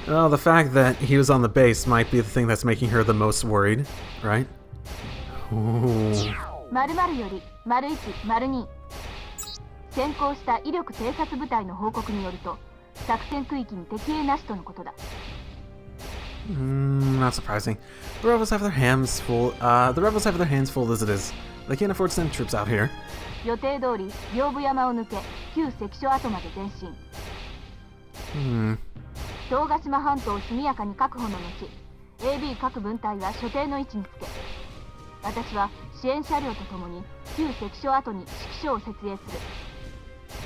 Well, the fact that he was on the base might be the thing that's making her the most worried, right? Ooh. 〇〇より〇1、〇2先行した威力偵察部隊の報告によると作戦区域に敵影なしとのことだ Not surprising. The rebels have their hands full. The rebels have their hands full as it is. They can't afford to send troops out here. 予定通り屏風山を抜け旧関所跡まで前進 東ヶ島半島を速やかに確保の後 AB 各分隊は所定の位置につけ私は支援車両とともに旧関所跡に指揮所を設営す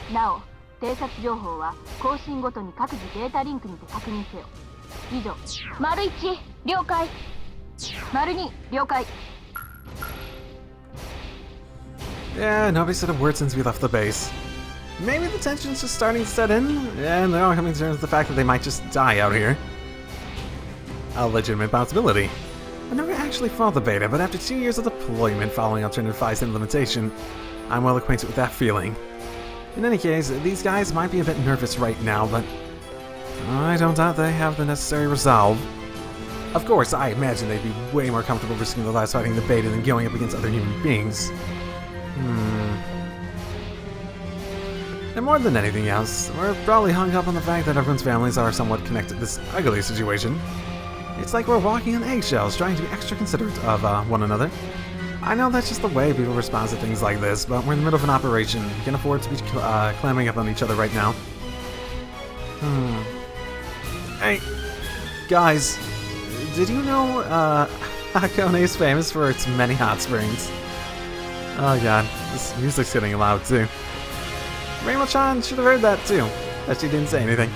るなお偵察情報は更新ごとに各自データリンクにて確認せよ以上丸1了解丸2了解 Yeah, nobody said a word since we left the base. Maybe the tension's just starting to set in, and they're all coming to terms with the fact that they might just die out here. A legitimate possibility. I never actually fought the beta, but after 2 years of deployment following Alternative 5's implementation, I'm well acquainted with that feeling. In any case, these guys might be a bit nervous right now, but I don't doubt they have the necessary resolve. Of course, I imagine they'd be way more comfortable risking their lives fighting the beta than going up against other human beings. And more than anything else, we're probably hung up on the fact that everyone's families are somewhat connected to this ugly situation. It's like we're walking on eggshells, trying to be extra considerate of one another. I know that's just the way people respond to things like this, but we're in the middle of an operation. We can't afford to be clamming up on each other right now. Hey, guys, did you know Hakone is famous for its many hot springs? Oh god, this music's getting loud too. Rainbow-chan should have heard that too, but she didn't say anything.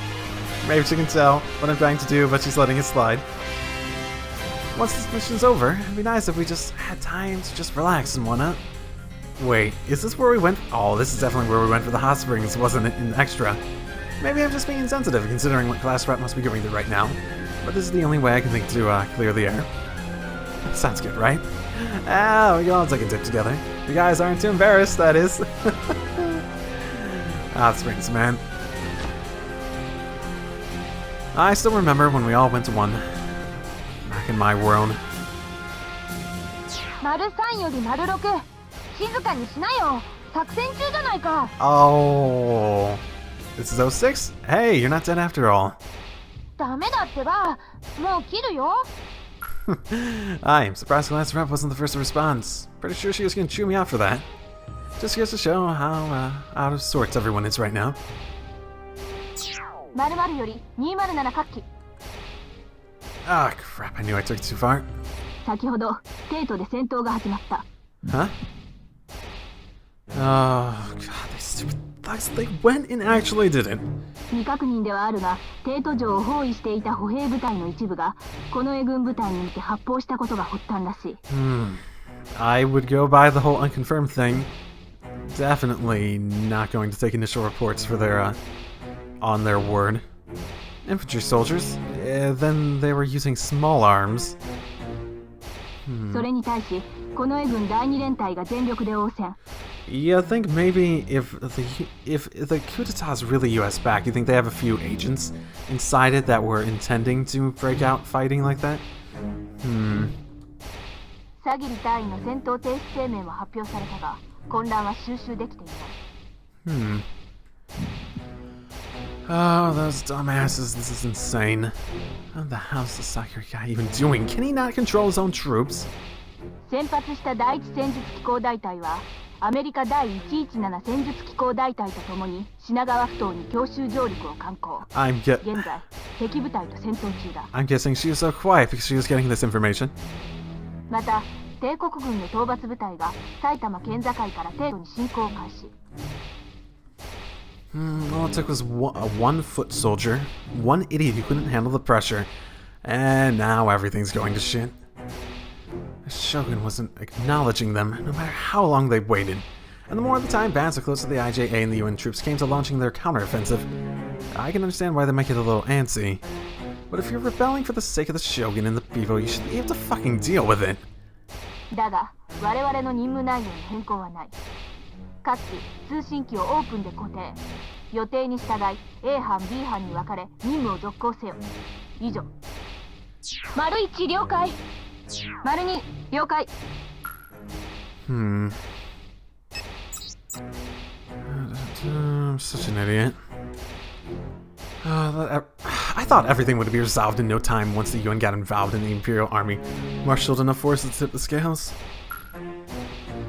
Maybe she can tell what I'm trying to do, but she's letting it slide. Once this mission's over, it'd be nice if we just had time to just relax and whatnot. Wait, is this where we went? Oh, this is definitely where we went for the hot springs, wasn't it, in extra? Maybe I'm just being insensitive considering what class rep must be going through right now, but this is the only way I can think to clear the air. Sounds good, right? Ah, we can all take a dip together. You guys aren't too embarrassed, that is. Hot springs, man. I still remember when we all went to one. Back in my world. 丸3より丸6静かにしなよ作戦中じゃないか Oh, this is 06? Hey, you're not dead after all. ダメだってばもう切るよ I am surprised the last rep wasn't the first to respond. Pretty sure she was gonna chew me out for that. Just goes to show how out of sorts everyone is right now. 〇〇より207各機 Ah, crap, I knew I took it too far. 先ほど帝都で戦闘が始まった Huh? Oh, god, they stupid thugs. They went and actually did it. 未確認ではあるが帝都城を包囲していた歩兵部隊の一部が近衛軍部隊に見て発砲したことが発端らしい I would go by the whole unconfirmed thing. Definitely not going to take initial reports for their, on their word. Infantry soldiers? Then they were using small arms. それに対し近衛軍第2連隊が全力で応戦 Yeah, I think maybe if the coup d'etat is really US backed, you think they have a few agents inside it that were intending to break out fighting like that? サギリ隊員の戦闘停止声明も発表されたが混乱は収拾できていない Oh, those dumbasses, this is insane. What the hell's the Sakura guy even doing? Can he not control his own troops? 先発した第一戦術機構大隊はアメリカ第117戦術機構大隊とともに品川埠頭に強襲上陸を敢行 I'm 現在敵部隊と戦闘中だ guessing she was so quiet because she was getting this information. また帝国軍の討伐部隊が埼玉県境から帝都に侵攻を開始 All it took was one foot soldier, one idiot who couldn't handle the pressure, and now everything's going to shit. The Shogun wasn't acknowledging them, no matter how long they waited. And the more the time passed, the closer the IJA and the UN troops came to launching their counteroffensive. I can understand why they might get a little antsy. But if you're rebelling for the sake of the Shogun and the people, you should be able to fucking deal with it. だが我々の任務内容に変更はない。各機通信機をオープンで固定。予定に従い A 班 B 班に分かれ任務を続行せよ。以上。丸1了解。丸2了解。I'm such an idiot. I thought everything would be resolved in no time once the UN got involved in the Imperial Army, marshaled enough forces to tip the scales.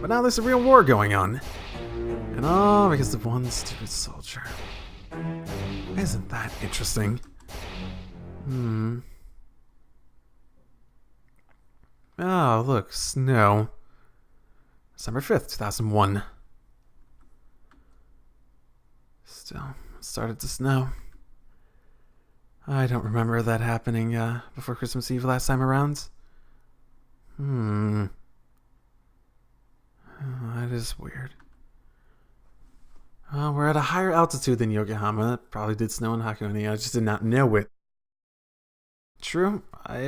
But now there's a real war going on. And all because of one stupid soldier. Isn't that interesting? Oh, look, snow. December 5th, 2001. Still, it started to snow. I don't remember that happening before Christmas Eve last time around. That is weird. We're at a higher altitude than Yokohama. It probably did snow in Hakone. I just did not know it. True,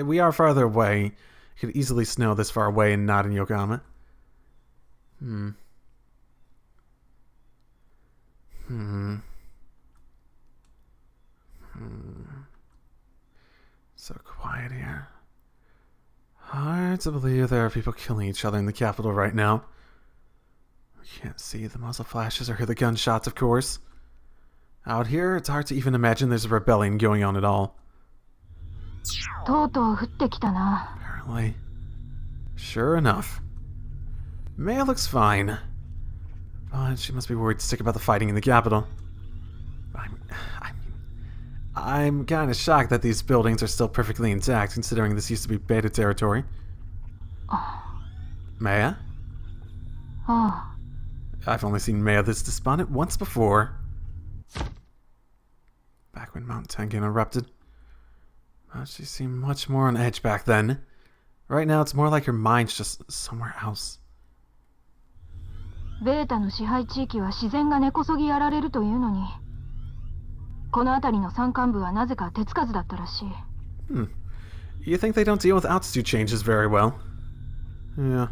we are farther away. It could easily snow this far away and not in Yokohama. So quiet here. Hard to believe there are people killing each other in the capital right now. We can't see the muzzle flashes or hear the gunshots, of course. Out here, it's hard to even imagine there's a rebellion going on at all. Apparently. Sure enough. Maya looks fine. But she must be worried sick about the fighting in the capital. I'm kind of shocked that these buildings are still perfectly intact, considering this used to be beta territory. Maya? I've only seen Maya this despondent once before. Back when Mount Tengen erupted. But she seemed much more on edge back then. Right now, it's more like her mind's just somewhere else. ベータの支配地域は自然が根こそぎやられるというのに、この辺りの山間部はなぜか手つかずだったらしい。You think they don't deal with altitude changes very well? Yeah.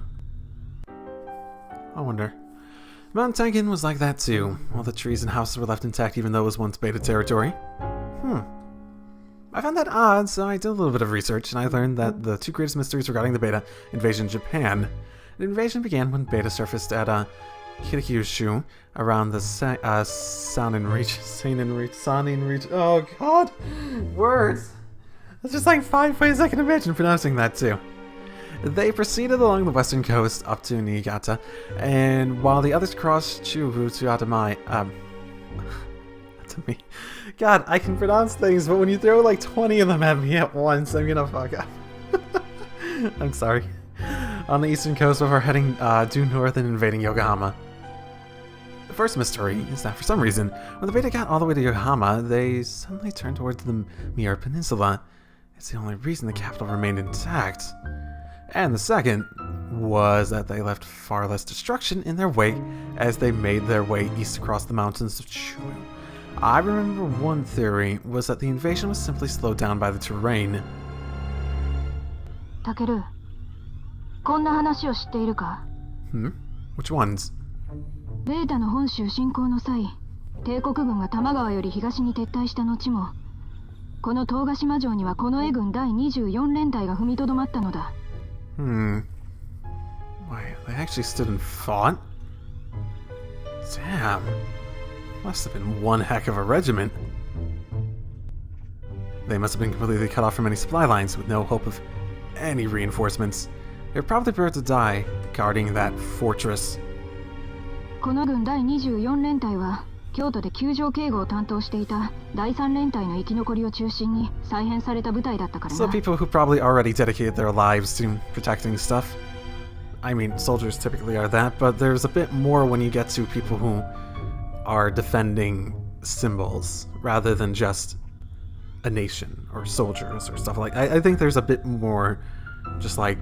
I wonder. Mount Tengen was like that too. All the trees and houses were left intact even though it was once beta territory. I found that odd, so I did a little bit of research, and I learned that the two greatest mysteries regarding the beta invasion in Japan. The invasion began when beta surfaced at Kirikyushu around the Sanin region. Oh god! Words! There's just like 5 ways I can imagine pronouncing that too. They proceeded along the western coast up to Niigata, and while the others crossed Chubu to Atamai, to me. God, I can pronounce things, but when you throw like 20 of them at me at once, I'm gonna fuck up. I'm sorry. On the eastern coast before heading due north and invading Yokohama. The first mystery is that for some reason, when the beta got all the way to Yokohama, they suddenly turned towards the Mir Peninsula. It's the only reason the capital remained intact. And the second was that they left far less destruction in their wake as they made their way east across the mountains of Chubu. I remember one theory was that the invasion was simply slowed down by the terrain. Takeru, こんな話を知っているか? Which ones? ベータの本州侵攻の際、帝国軍が多摩川より東に撤退した後も、この東ヶ島城には近衛軍第24連隊が踏みとどまったのだ。Wait, they actually stood and fought? Damn. Must have been one heck of a regiment. They must have been completely cut off from any supply lines with no hope of any reinforcements. They were probably prepared to die guarding that fortress. この軍第24連隊は京都で救助警護を担当していた第3連隊の生き残りを中心に再編された部隊だったからな。So people who probably already dedicated their lives to protecting stuff. I mean, soldiers typically are that, but there's a bit more when you get to people who are defending symbols rather than just a nation or soldiers or stuff like that. I think there's a bit more just like,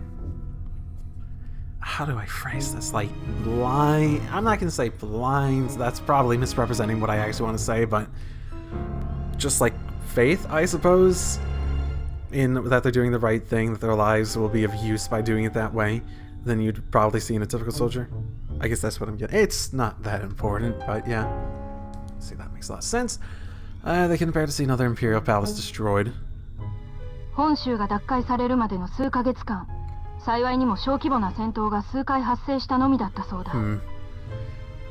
how do I phrase this? Like blind, I'm not going to say blind, that's probably misrepresenting what I actually want to say, but just like faith, I suppose, in that they're doing the right thing, that their lives will be of use by doing it that way. than you'd probably see in a typical soldier. I guess that's what I'm getting. It's not that important, but yeah. See, that makes a lot of sense. They can bear to see another Imperial palace destroyed. 本州が奪回されるまでの数ヶ月間、幸いにも小規模な戦闘が数回発生したのみだったそうだ。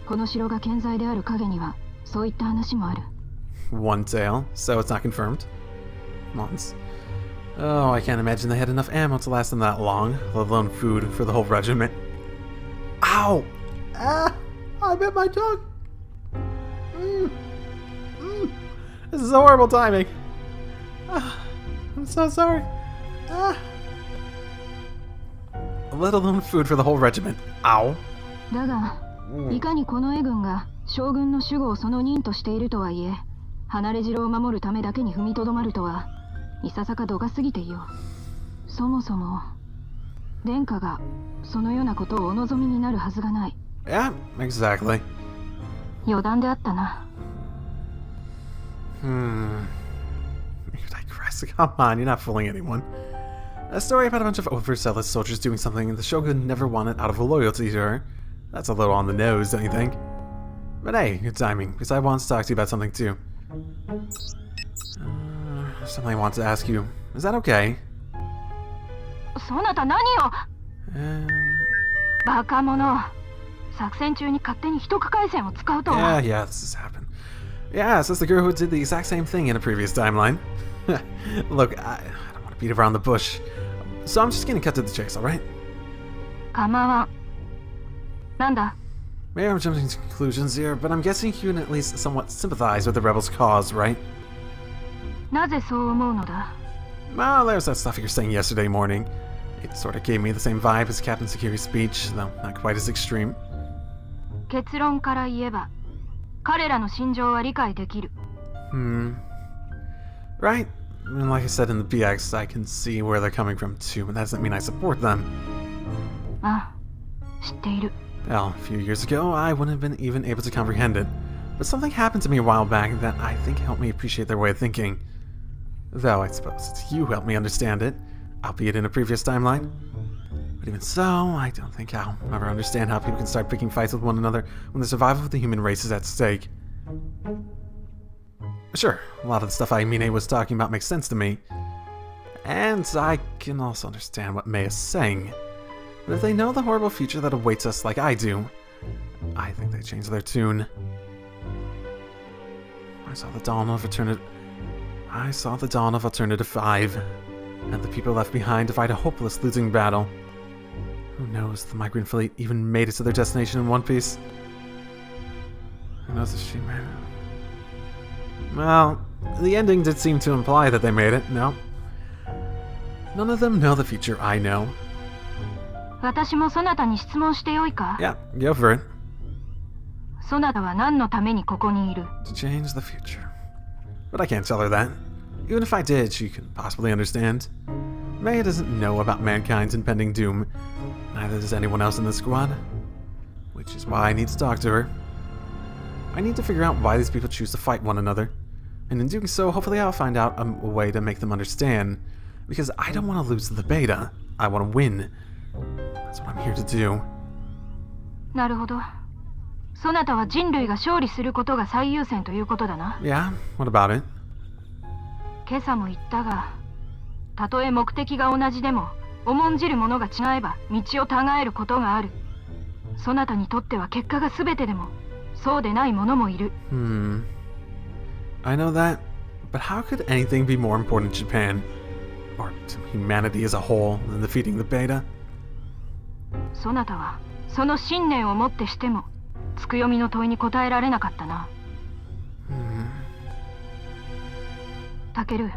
この城が健在である影には、そういった話もある。One tale, so it's not confirmed. Months. Oh, I can't imagine they had enough ammo to last them that long, let alone food for the whole regiment. Ow! Ah! I bit my tongue! This is horrible timing. I'm so sorry. Let alone food for the whole regiment. Ow. だが、いかにこの絵軍が将軍の守護をその任としているとはいえ、離れ城を守るためだけに踏みとどまるとは、いささか度が過ぎていよう。そもそも、殿下がそのようなことをお望みになるはずがない。Yeah, exactly. 余談であったな。You digress. Come on, you're not fooling anyone. A story about a bunch of overzealous soldiers doing something the shogun never wanted out of loyalty to her. That's a little on the nose, don't you think? But hey, good timing, because I want to talk to you about something too. Something I want to ask you. Is that okay? そなた何をバカ者。作戦中に勝手に一区回線を使うとは。Yeah, this has happened. Yeah, so it's the girl who did the exact same thing in a previous timeline. Look, I don't want to beat around the bush. So I'm just gonna cut to the chase, alright? 構わん。なんだ Maybe I'm jumping to conclusions here, but I'm guessing you can at least somewhat sympathize with the rebels' cause, right? なぜそう思うのだ Well, there's that stuff you were saying yesterday morning. It sort of gave me the same vibe as Captain Sakiri's speech, though not quite as extreme. 結論から言えば、彼らの心情は理解できる。Right. And like I said in the BX, I can see where they're coming from too, but that doesn't mean I support them. あ、知っている。Well, a few years ago, I wouldn't have been even able to comprehend it. But something happened to me a while back that I think helped me appreciate their way of thinking. Though I suppose it's you helped me understand it, albeit in a previous timeline. But even so, I don't think I'll ever understand how people can start picking fights with one another when the survival of the human race is at stake. Sure, a lot of the stuff Aimine was talking about makes sense to me. And I can also understand what Mei is saying. But if they know the horrible future that awaits us like I do, I think they change their tune. I saw the dawn of Alternative 5, and the people left behind to fight a hopeless losing battle. Who knows if the migrant fleet even made it to their destination in one piece? Who knows if she made it? Well, the ending did seem to imply that they made it, no? None of them know the future I know. 私もそなたに質問してよいか Yeah, go for it. そなたは何のためにここにいる To change the future. But I can't tell her that. Even if I did, she couldn't possibly understand. Mei doesn't know about mankind's impending doom. Neither does anyone else in the squad. Which is why I need to talk to her. I need to figure out why these people choose to fight one another. And in doing so, hopefully I'll find out a way to make them understand. Because I don't want to lose the beta. I want to win. That's what I'm here to do. なるほど。そなたは人類が勝利することが最優先ということだな。Yeah, what about it? 今朝も言ったが、たとえ目的が同じでも、重んじるものが違えば道を違えることがある。そなたにとっては結果が全てでも、そうでない者もいる。I know that, but how could anything be more important to Japan, or to humanity as a whole, than defeating the beta? そなたは、その信念をもってしても、つくよみの問いに答えられなかったな。タケル、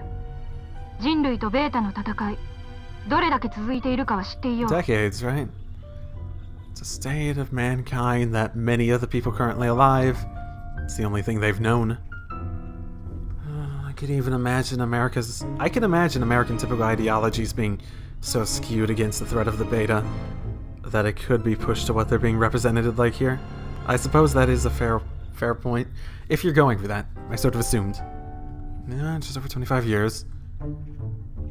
人類とベータの戦い、どれだけ続いているかは知っていよう。Decades, right? It's a state of mankind that many of the people currently alive, it's the only thing they've known. I can imagine American typical ideologies being so skewed against the threat of the beta that it could be pushed to what they're being represented like here. I suppose that is a fair point. If you're going for that, I sort of assumed. Yeah, just over 25 years.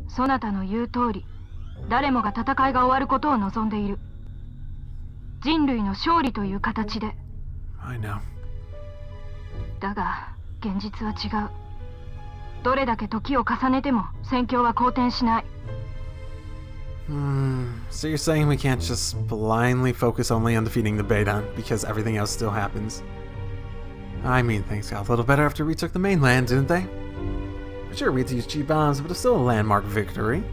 そなたの言う通り、誰もが戦いが終わることを望んでいる。人類の勝利という形で。 I know. だが現実は違う。どれだけ時を重ねても戦況は好転しない。 So you're saying we can't just blindly focus only on defeating the beta because everything else still happens? I mean, things got a little better after we took the mainland, didn't they? Sure, we had to use G-bombs, but it's still a landmark victory.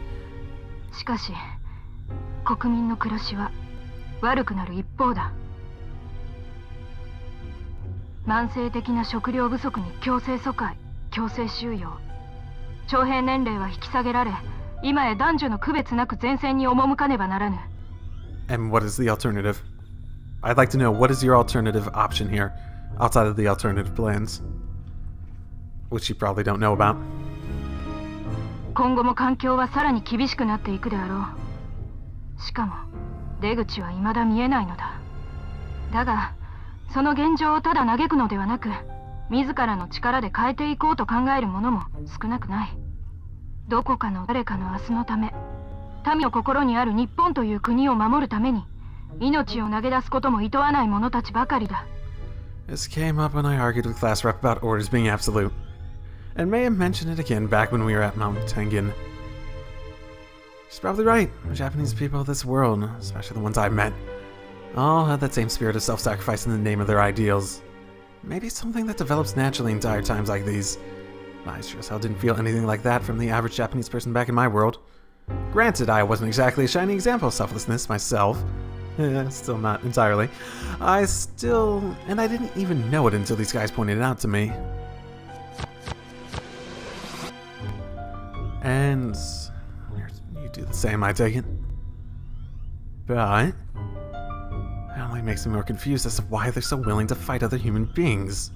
しかし国民の暮らしは悪くなる一方だ。慢性的な食料不足に強制疎開、強制収容、徴兵年齢は引き下げられ、今や男女の区別なく前線に赴かねばならぬ。 And what is the alternative? I'd like to know, what is your alternative option here, outside of the alternative plans? Which you probably don't know about. 今後も環境はさらに厳しくなっていくであろう。しかも出口は未だ見えないのだ。だがその現状をただ嘆くのではなく、自らの力で変えていこうと考える者も少なくない。どこかの誰かの明日のため、民の心にある日本という国を守るために命を投げ出すことも厭わない者たちばかりだ。 This came up when I argued with class rep about orders being absolute, and may have mentioned it again back when we were at Mount Tengen. She's probably right. The Japanese people of this world, especially the ones I've met, all have that same spirit of self-sacrifice in the name of their ideals. Maybe it's something that develops naturally in dire times like these. I sure as hell didn't feel anything like that from the average Japanese person back in my world. Granted, I wasn't exactly a shining example of selflessness myself. Still not entirely. And I didn't even know it until these guys pointed it out to me. And you do the same, I take it. But it only makes me more confused as to why they're so willing to fight other human beings.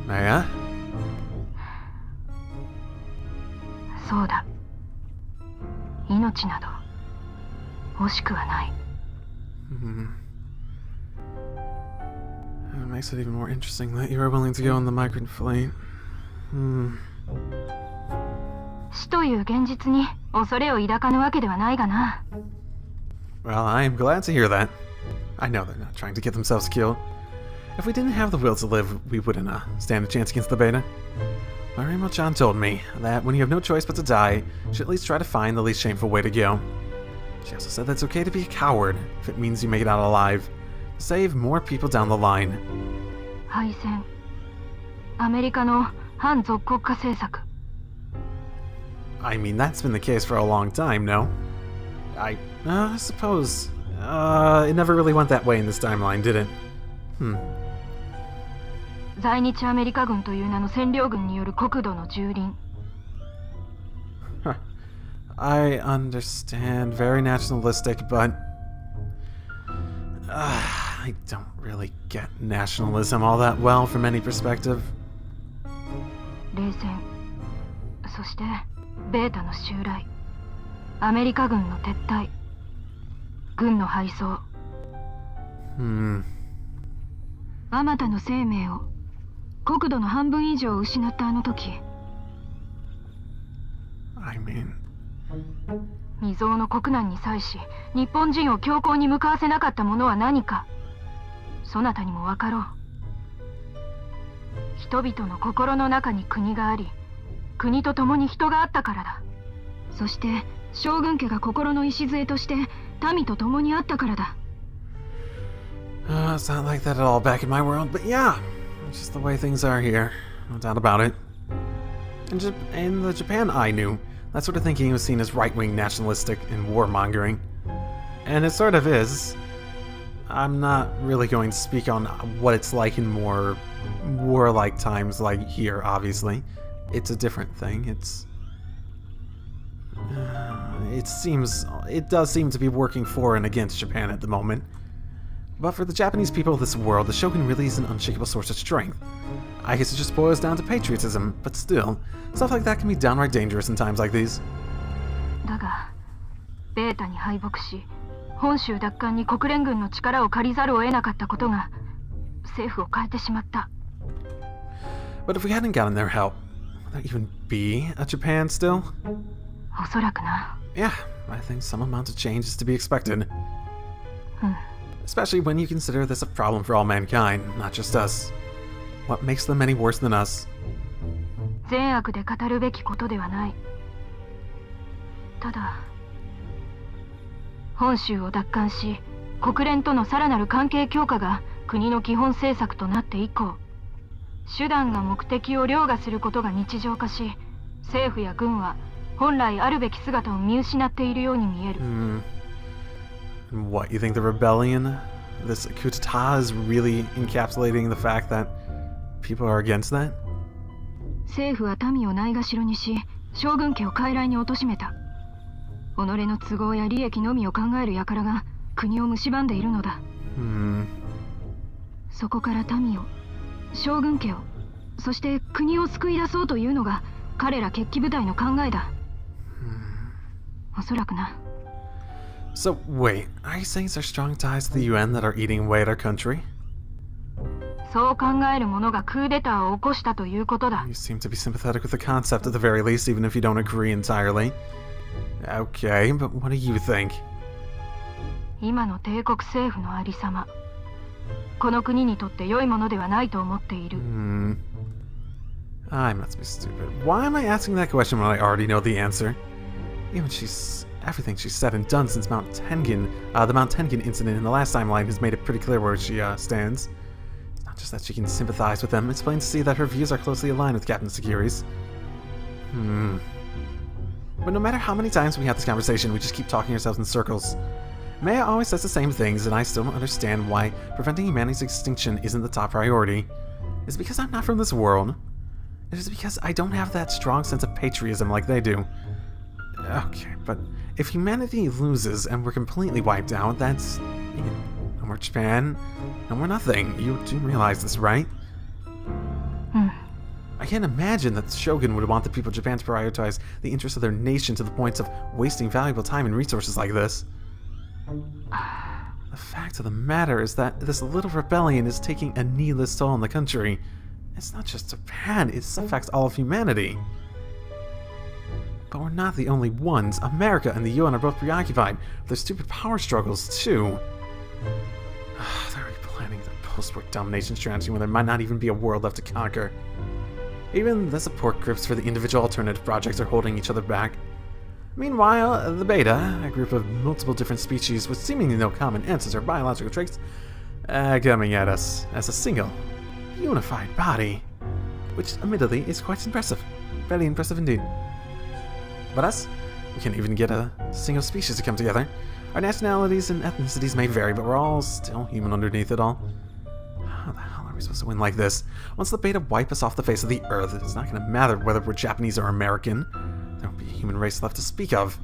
Maya? そうだ。命など惜しくはない。 It makes it even more interesting that you are willing to go on the migrant fleet. 死という現実に恐れを抱かぬわけではないがな。 Well, I am glad to hear that. I know they're not trying to get themselves killed. If we didn't have the will to live, we wouldn't stand a chance against the beta. Marimo-chan told me that when you have no choice but to die, you should at least try to find the least shameful way to go. She also said that it's okay to be a coward if it means you make it out alive. Save more people down the line. 敗戦。アメリカの反属国家政策。 I mean, that's been the case for a long time, no? I suppose. It never really went that way in this timeline, did it? 在日アメリカ軍という名の占領軍による国土の蹂躙。 I understand. Very nationalistic, but I don't really get nationalism all that well from any perspective. 冷戦。そしてベータの襲来。アメリカ軍の撤退。軍の敗走。あまたの生命を国土の半分以上失ったあの時。 I mean... 未曾有の国難に際し日本人を強行に向かわせなかったものは何か、そなたにも分かろう。人々の心の中に国があり、国と共に人があったからだ。そして将軍家が心の礎として民と共にあったからだ。 It's not like that at all back in my world, but yeah, it's just the way things are here. No doubt about it. In the Japan I knew, that sort of thinking was seen as right-wing nationalistic and warmongering. And it sort of is. I'm not really going to speak on what it's like in more warlike times like here, obviously. It's a different thing. It does seem to be working for and against Japan at the moment. But for the Japanese people of this world, the shogun really is an unshakable source of strength. I guess it just boils down to patriotism, but still, stuff like that can be downright dangerous in times like these. だが、ベータに敗北し、本州奪還に国連軍の力を借りざるを得なかったことが政府を変えてしまった。 But if we hadn't gotten their help, would there even be a Japan still? おそらくな。 Yeah, I think some amount of change is to be expected. Especially when you consider this a problem for all mankind, not just us. What makes the many worse than us? 善悪で語るべきことではない。ただ、本州を奪還し、国連とのさらなる関係強化が国の基本政策となって以降、手段が目的を凌駕することが日常化し、政府や軍は本来あるべき姿を見失っているように見える。What, you think the rebellion, this coup d'etat, is really encapsulating the fact that people are against that? 政府は民をないがしろにし、将軍家を傀儡に貶めた。己の都合や利益のみを考える輩が国を蝕んでいるのだ。そこから民を、将軍家を、そして国を救い出そうというのが彼ら決起部隊の考えだ。おそらくな。So, wait, are you saying there's strong ties to the UN that are eating away at our country? そう考える者がクーデターを起こしたということだ。You seem to be sympathetic with the concept at the very least, even if you don't agree entirely. Okay, but what do you think? 今の帝国政府のありさま、この国にとって良いものではないと思っている。I must be stupid. Why am I asking that question when I already know the answer? Even everything she's said and done since the Mount Tengen incident in the last timeline has made it pretty clear where she stands. It's not just that she can sympathize with them, it's plain to see that her views are closely aligned with Captain Sakiri's. But no matter how many times we have this conversation, we just keep talking ourselves in circles. Maya always says the same things, and I still don't understand why preventing humanity's extinction isn't the top priority. Is it because I'm not from this world? It is because I don't have that strong sense of patriotism like they do. Okay, but if humanity loses and we're completely wiped out, that's... no more Japan, no more nothing. You do realize this, right? I can't imagine that the Shogun would want the people of Japan to prioritize the interests of their nation to the point of wasting valuable time and resources like this. The fact of the matter is that this little rebellion is taking a needless toll on the country. It's not just Japan, it affects all of humanity. But we're not the only ones. America and the UN are both preoccupied with their stupid power struggles, too. They're already planning their post-war domination strategy when there might not even be a world left to conquer. Even the support groups for the individual alternative projects are holding each other back. Meanwhile, the Beta, a group of multiple different species with seemingly no common ancestor or biological traits, coming at us as a single, unified body, which admittedly is quite impressive. Very impressive indeed. But us, we can't even get a single species to come together. Our nationalities and ethnicities may vary, but we're all still human underneath it all. How the hell are we supposed to win like this? Once the Beta wipe us off the face of the earth, it's not going to matter whether we're Japanese or American. There won't be a human race left to speak of.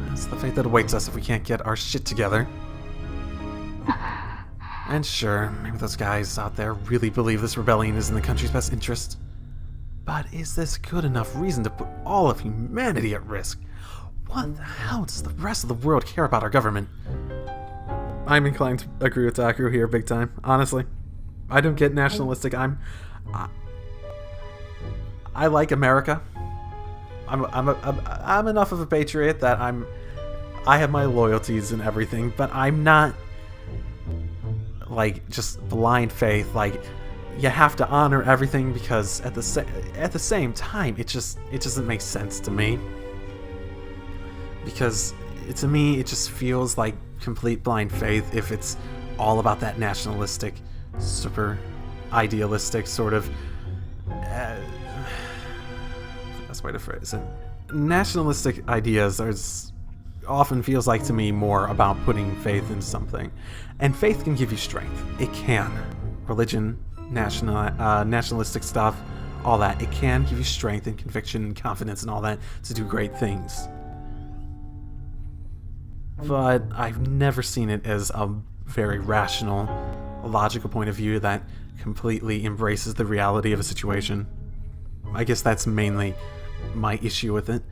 That's the fate that awaits us if we can't get our shit together. And sure, maybe those guys out there really believe this rebellion is in the country's best interest. But is this good enough reason to put all of humanity at risk? What the hell does the rest of the world care about our government? I'm inclined to agree with Taku here big time, honestly. I don't get nationalistic. I like America. I'm enough of a patriot that I have my loyalties and everything, but I'm not like just blind faith. Like, you have to honor everything because at the same time it doesn't make sense to me. Because to me it just feels like complete blind faith if it's all about that nationalistic, super idealistic sort of best way to phrase it. Nationalistic ideas often feels like to me more about putting faith in something. And faith can give you strength. It can. Religion, nationalistic stuff, all that. It can give you strength and conviction and confidence and all that to do great things. But I've never seen it as a very rational, logical point of view that completely embraces the reality of a situation. I guess that's mainly my issue with it.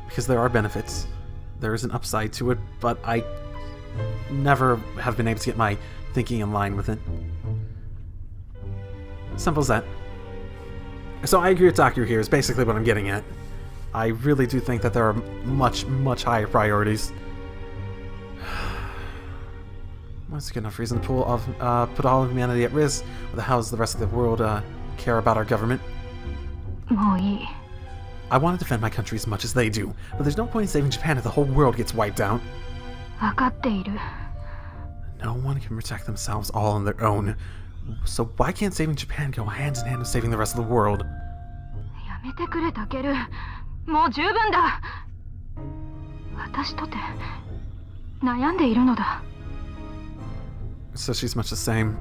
Because there are benefits. There is an upside to it, but I never have been able to get my thinking in line with it. Simple as that. So I agree with Taku here is basically what I'm getting at. I really do think that there are much, much higher priorities. What's a good enough reason to put all of humanity at risk? What the hell does the rest of the world care about our government? もういい。 I want to defend my country as much as they do, but there's no point in saving Japan if the whole world gets wiped out. 分かっている。 No one can protect themselves all on their own. So why can't saving Japan go hand in hand with saving the rest of the world? やめてくれ、タケル。もう十分だ。私とて悩んでいるのだ。 So she's much the same.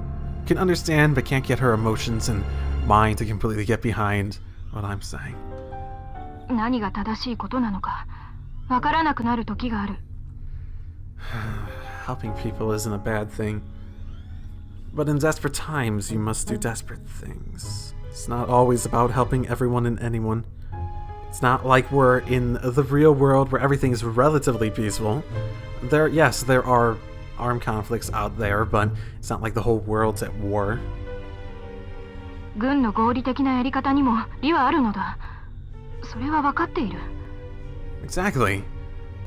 Can understand, but can't get her emotions and mind to completely get behind what I'm saying. 何が正しいことなのかわからなくなる時がある。Helping people isn't a bad thing. But in desperate times, you must do desperate things. It's not always about helping everyone and anyone. It's not like we're in the real world where everything is relatively peaceful. Yes, there are armed conflicts out there, but it's not like the whole world's at war. 軍の合理的なやり方にも理はあるのだ。それは分かっている。 Exactly.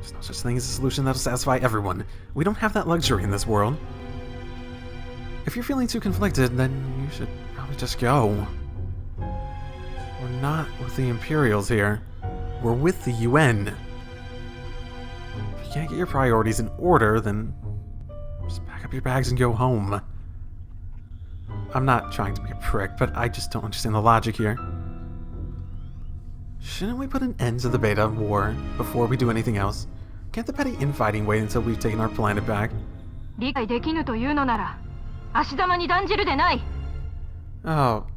There's no such thing as a solution that'll satisfy everyone. We don't have that luxury in this world. If you're feeling too conflicted, then you should probably just go. We're not with the Imperials here. We're with the UN. If you can't get your priorities in order, then just pack up your bags and go home. I'm not trying to be a prick, but I just don't understand the logic here. Shouldn't we put an end to the beta war before we do anything else? Can't the petty infighting wait until we've taken our planet back? 理解できぬというのなら足玉に断じるでない。 Oh,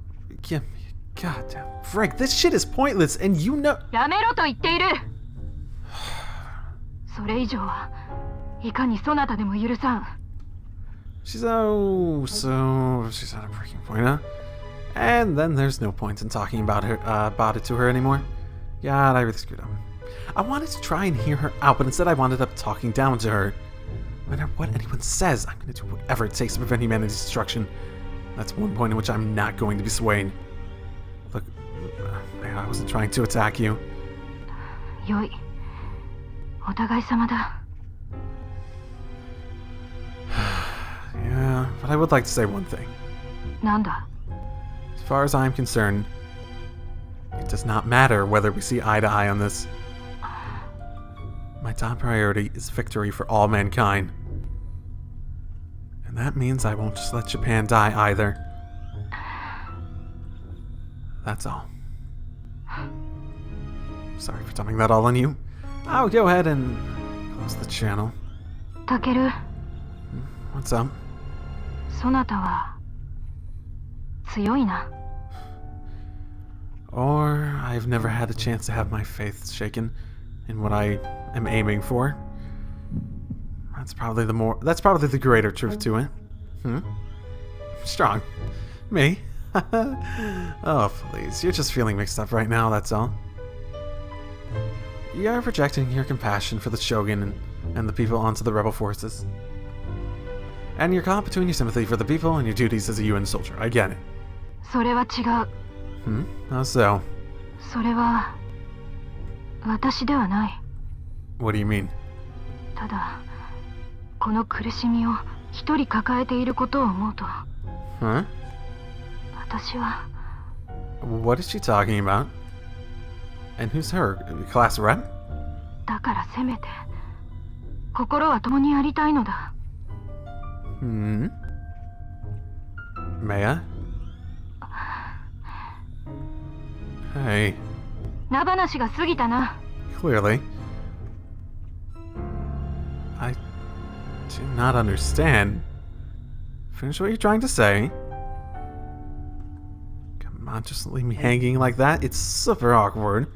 give me a goddamn frick. This shit is pointless, and you know. やめろと言っている。それ以上はいかにそなたでも許さん。 She's at a breaking point, huh? And then there's no point in talking about it to her anymore. God, I really screwed up. I wanted to try and hear her out, but instead I wound up talking down to her. No matter what anyone says, I'm going to do whatever it takes to prevent humanity's destruction. That's one point in which I'm not going to be swayed. Look, man, I wasn't trying to attack you. よい。お互い様だ。 Yeah, but I would like to say one thing. なんだ。 As far as I'm concerned, it does not matter whether we see eye to eye on this. My top priority is victory for all mankind. And that means I won't just let Japan die either. That's all. Sorry for dumping that all on you. I'll go ahead and close the channel. タケル、 What's up? そなたは強いな。 Or I've never had a chance to have my faith shaken in what I am aiming for. That's probably the greater truth to it. Strong. Me? Oh, please. You're just feeling mixed up right now, that's all. You're projecting your compassion for the Shogun and the people onto the rebel forces. And you're caught between your sympathy for the people and your duties as a UN soldier. I get it. それは違う。 How so? それは私ではない。 What do you mean? ただこの苦しみを一人抱えていることを思うと。 Huh? 私は。 What is she talking about? And who's her? Class rep? だからせめて心は共にありたいのだ。 Maya? Hey. 名話が過ぎたな。 Clearly. I do not understand. Finish what you're trying to say. Come on, just leave me hanging like that. It's super awkward.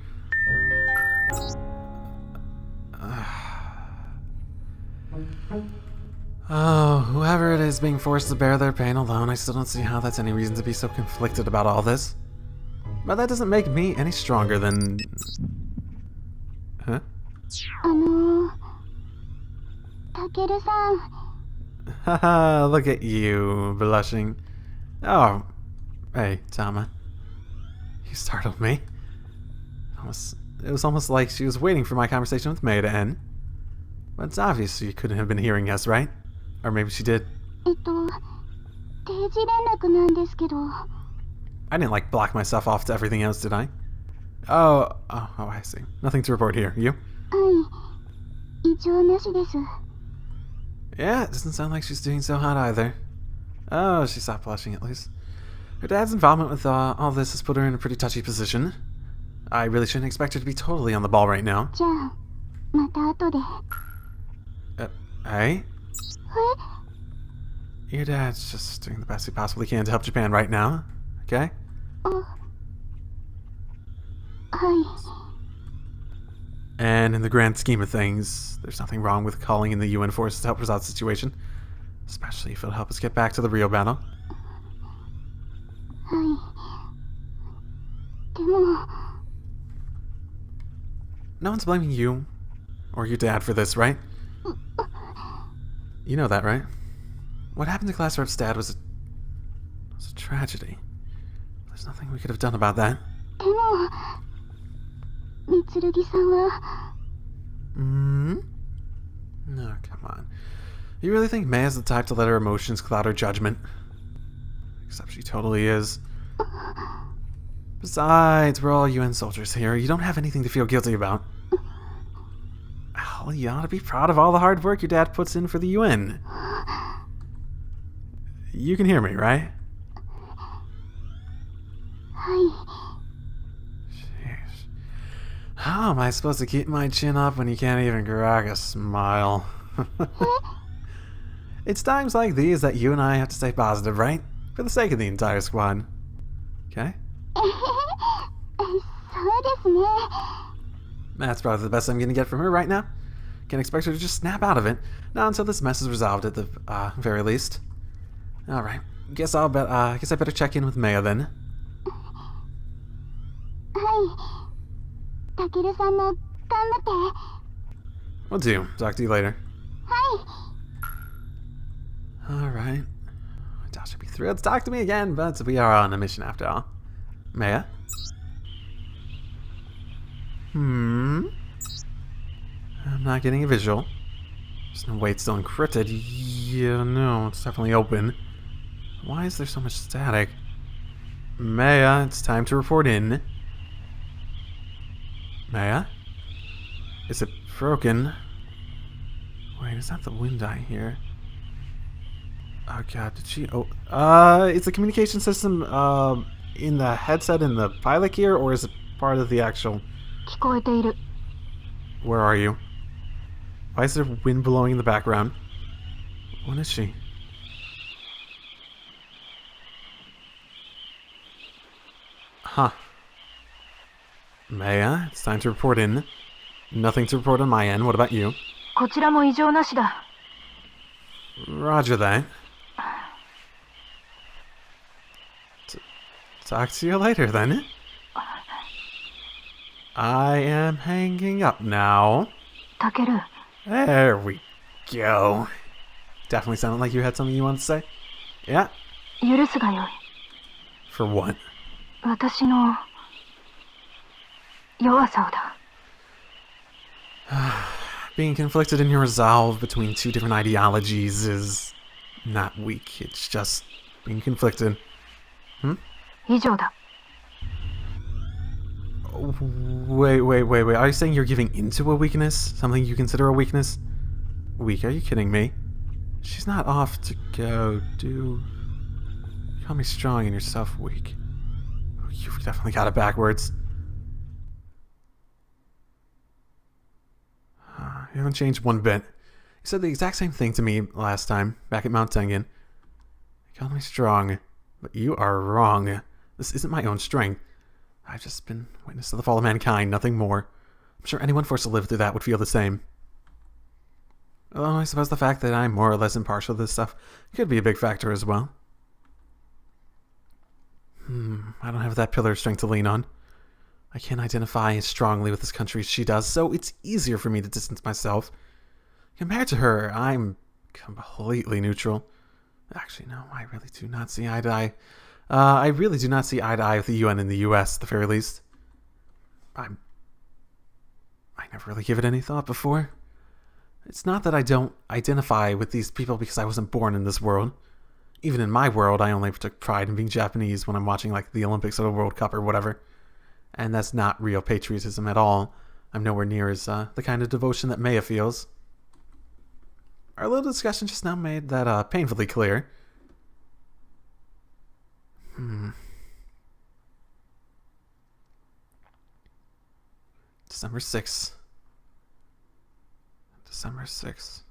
Oh, whoever it is being forced to bear their pain alone, I still don't see how that's any reason to be so conflicted about all this. But that doesn't make me any stronger than... Huh? タケルさん。 Haha, look at you, blushing. Oh, hey, Tama. You startled me. It was almost like she was waiting for my conversation with Mei to end. But it's obvious she couldn't have been hearing us, right? Or maybe she did. 定時連絡なんですけど。I didn't like block myself off to everything else, did I? Oh, I see. Nothing to report here. You? 異常なしです。 Yeah, it doesn't sound like she's doing so hot either. Oh, she stopped blushing at least. Her dad's involvement with all this has put her in a pretty touchy position. I really shouldn't expect her to be totally on the ball right now. じゃあ、また後で。Hey? Your dad's just doing the best he possibly can to help Japan right now, okay? はい。 And in the grand scheme of things, there's nothing wrong with calling in the UN forces to help resolve the situation, especially if it'll help us get back to the Rio battle. はい。でも。 No one's blaming you or your dad for this, right? You know that, right? What happened to Class Rep's dad was a tragedy. There's nothing we could have done about that. でも。みつるぎさんは。No, come on. You really think Meia's the type to let her emotions cloud her judgment? Except she totally is. Besides, we're all UN soldiers here. You don't have anything to feel guilty about. Hell, you ought to be proud of all the hard work your dad puts in for the UN. You can hear me, right? はい。 Jeez. How am I supposed to keep my chin up when you can't even crack a smile? It's times like these that you and I have to stay positive, right? For the sake of the entire squad. Okay? そうですね。 That's probably the best I'm gonna get from her right now. Can't expect her to just snap out of it. Not until this mess is resolved at the very least. Alright. Guess I better check in with Meia then. はい。たけるさんも頑張って。 Will do. Talk to you later. はい。 Alright. Dal should be thrilled to talk to me again, but we are on a mission after all. Meia? I'm not getting a visual. There's no way it's still encrypted. Yeah, no, it's definitely open. Why is there so much static? Meia, it's time to report in. Meia? Is it broken? Wait, is that the wind I hear? Oh god, did she... Oh, is the communication system, in the headset in the pilot gear, or is it part of the actual... 聞こえている。 Where are you? Why is there wind blowing in the background? What is she? Huh. Meia, it's time to report in. Nothing to report on my end. What about you? こちらも異常なしだ。 Roger that. Talk to you later then. I am hanging up now. たける。 There we go. Definitely sounded like you had something you wanted to say. Yeah? 許すがよい。 For what? 私の弱さをだ。 Being conflicted in your resolve between two different ideologies is not weak. It's just being conflicted. 以上だ。 Wait. Are you saying you're giving into a weakness? Something you consider a weakness? Weak? Are you kidding me? She's not off to go, You call me strong and yourself weak. You've definitely got it backwards. You haven't changed one bit. You said the exact same thing to me last time, back at Mount Tengen. You called me strong, but you are wrong. This isn't my own strength. I've just been witness to the fall of mankind, nothing more. I'm sure anyone forced to live through that would feel the same. Although I suppose the fact that I'm more or less impartial to this stuff could be a big factor as well. I don't have that pillar of strength to lean on. I can't identify as strongly with this country as she does, so it's easier for me to distance myself. Compared to her, I'm completely neutral. Actually, no, I really do not see eye to eye. I really do not see eye to eye with the UN and the US, at the very least. I never really give it any thought before. It's not that I don't identify with these people because I wasn't born in this world. Even in my world, I only took pride in being Japanese when I'm watching like the Olympics or the World Cup or whatever. And that's not real patriotism at all. I'm nowhere near as the kind of devotion that Maya feels. Our little discussion just now made that painfully clear. December 6th. December 6th.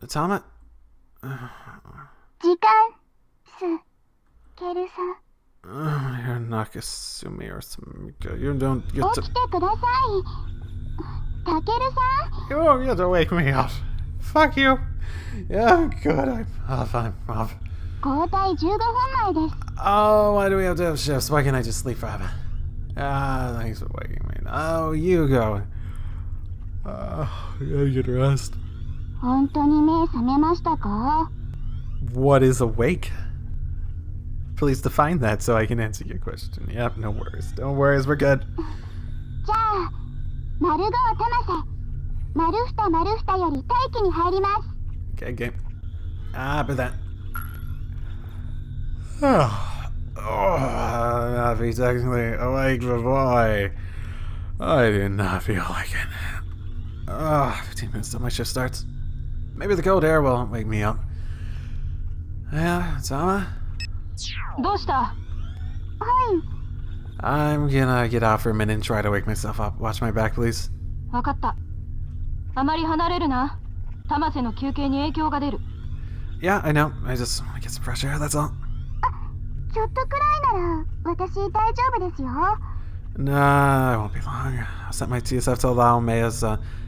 Tama? 時間すケルさん You're not Kasumi or Sumika. You don't get to... 起きてくださいタケルさん You won't get to wake me up. Fuck you. Yeah, good. I'm off. 交代15分前です Oh, why do we have to have shifts? Why can't I just sleep forever? Thanks for waking me. Oh, you go. I gotta get rest. 本当に目覚めましたか What is awake? Please define that so I can answer your question. Yep, no worries. Don't worry, we're good. じゃあ丸5をとませ丸2丸2より待機に入ります Okay. But that... I'm not be technically awake, but boy, I do not feel like it. 15 minutes till my shift starts. Maybe the cold air will wake me up. Yeah, Tama? どうしたはい I'm gonna get out for a minute and try to wake myself up. Watch my back, please. わかったあまり離れるな玉瀬の休憩に影響が出る Yeah, I know. I just want to get some fresh air, that's all. ちょっとくらいなら私大丈夫ですよ Nah, it won't be long. I'll set my TSF to allow Maya's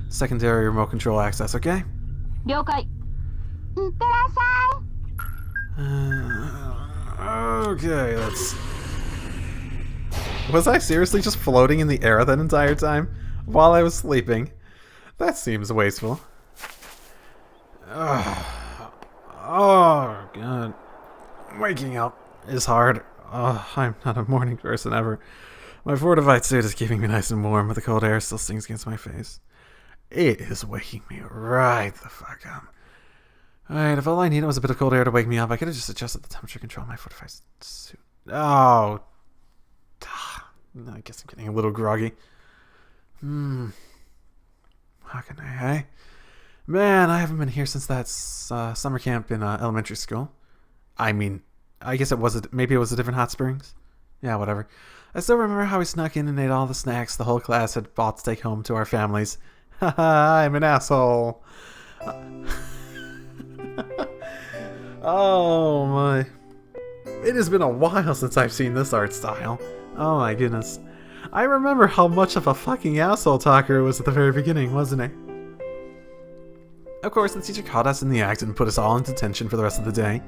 secondary remote control access, okay? 了解いってらっしゃい Okay, let's... Was I seriously just floating in the air that entire time? While I was sleeping? That seems wasteful. Oh, God. Waking up is hard. I'm not a morning person ever. My fortified suit is keeping me nice and warm, but the cold air still stings against my face. It is waking me right the fuck up. Alright, if all I needed was a bit of cold air to wake me up, I could have just adjusted the temperature control of my fortified suit. Oh. I guess I'm getting a little groggy. Hakone, hey? Man, I haven't been here since that summer camp in elementary school. I mean, I guess maybe it was a different hot springs? Yeah, whatever. I still remember how we snuck in and ate all the snacks the whole class had bought to take home to our families. Haha, I'm an asshole. Oh my. It has been a while since I've seen this art style. Oh my goodness. I remember how much of a fucking asshole talker it was at the very beginning, wasn't he? Of course, the teacher caught us in the act and put us all into detention for the rest of the day.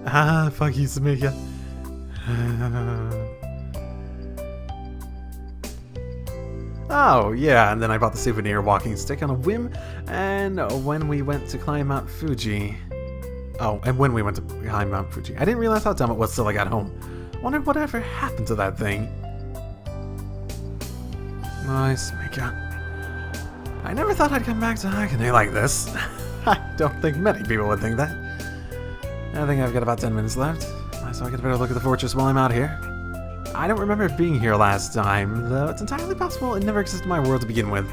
Fuck you, Samika. Oh, yeah, and then I bought the souvenir walking stick on a whim, and when we went to climb Mount Fuji... Oh, and when we went to climb Mount Fuji. I didn't realize how dumb it was till I got home. Wondered whatever happened to that thing. Nice, Mika. I never thought I'd come back to Hakone like this. I don't think many people would think that. I think I've got about 10 minutes left, so I get a better look at the fortress while I'm out here. I don't remember being here last time, though it's entirely possible it never existed in my world to begin with.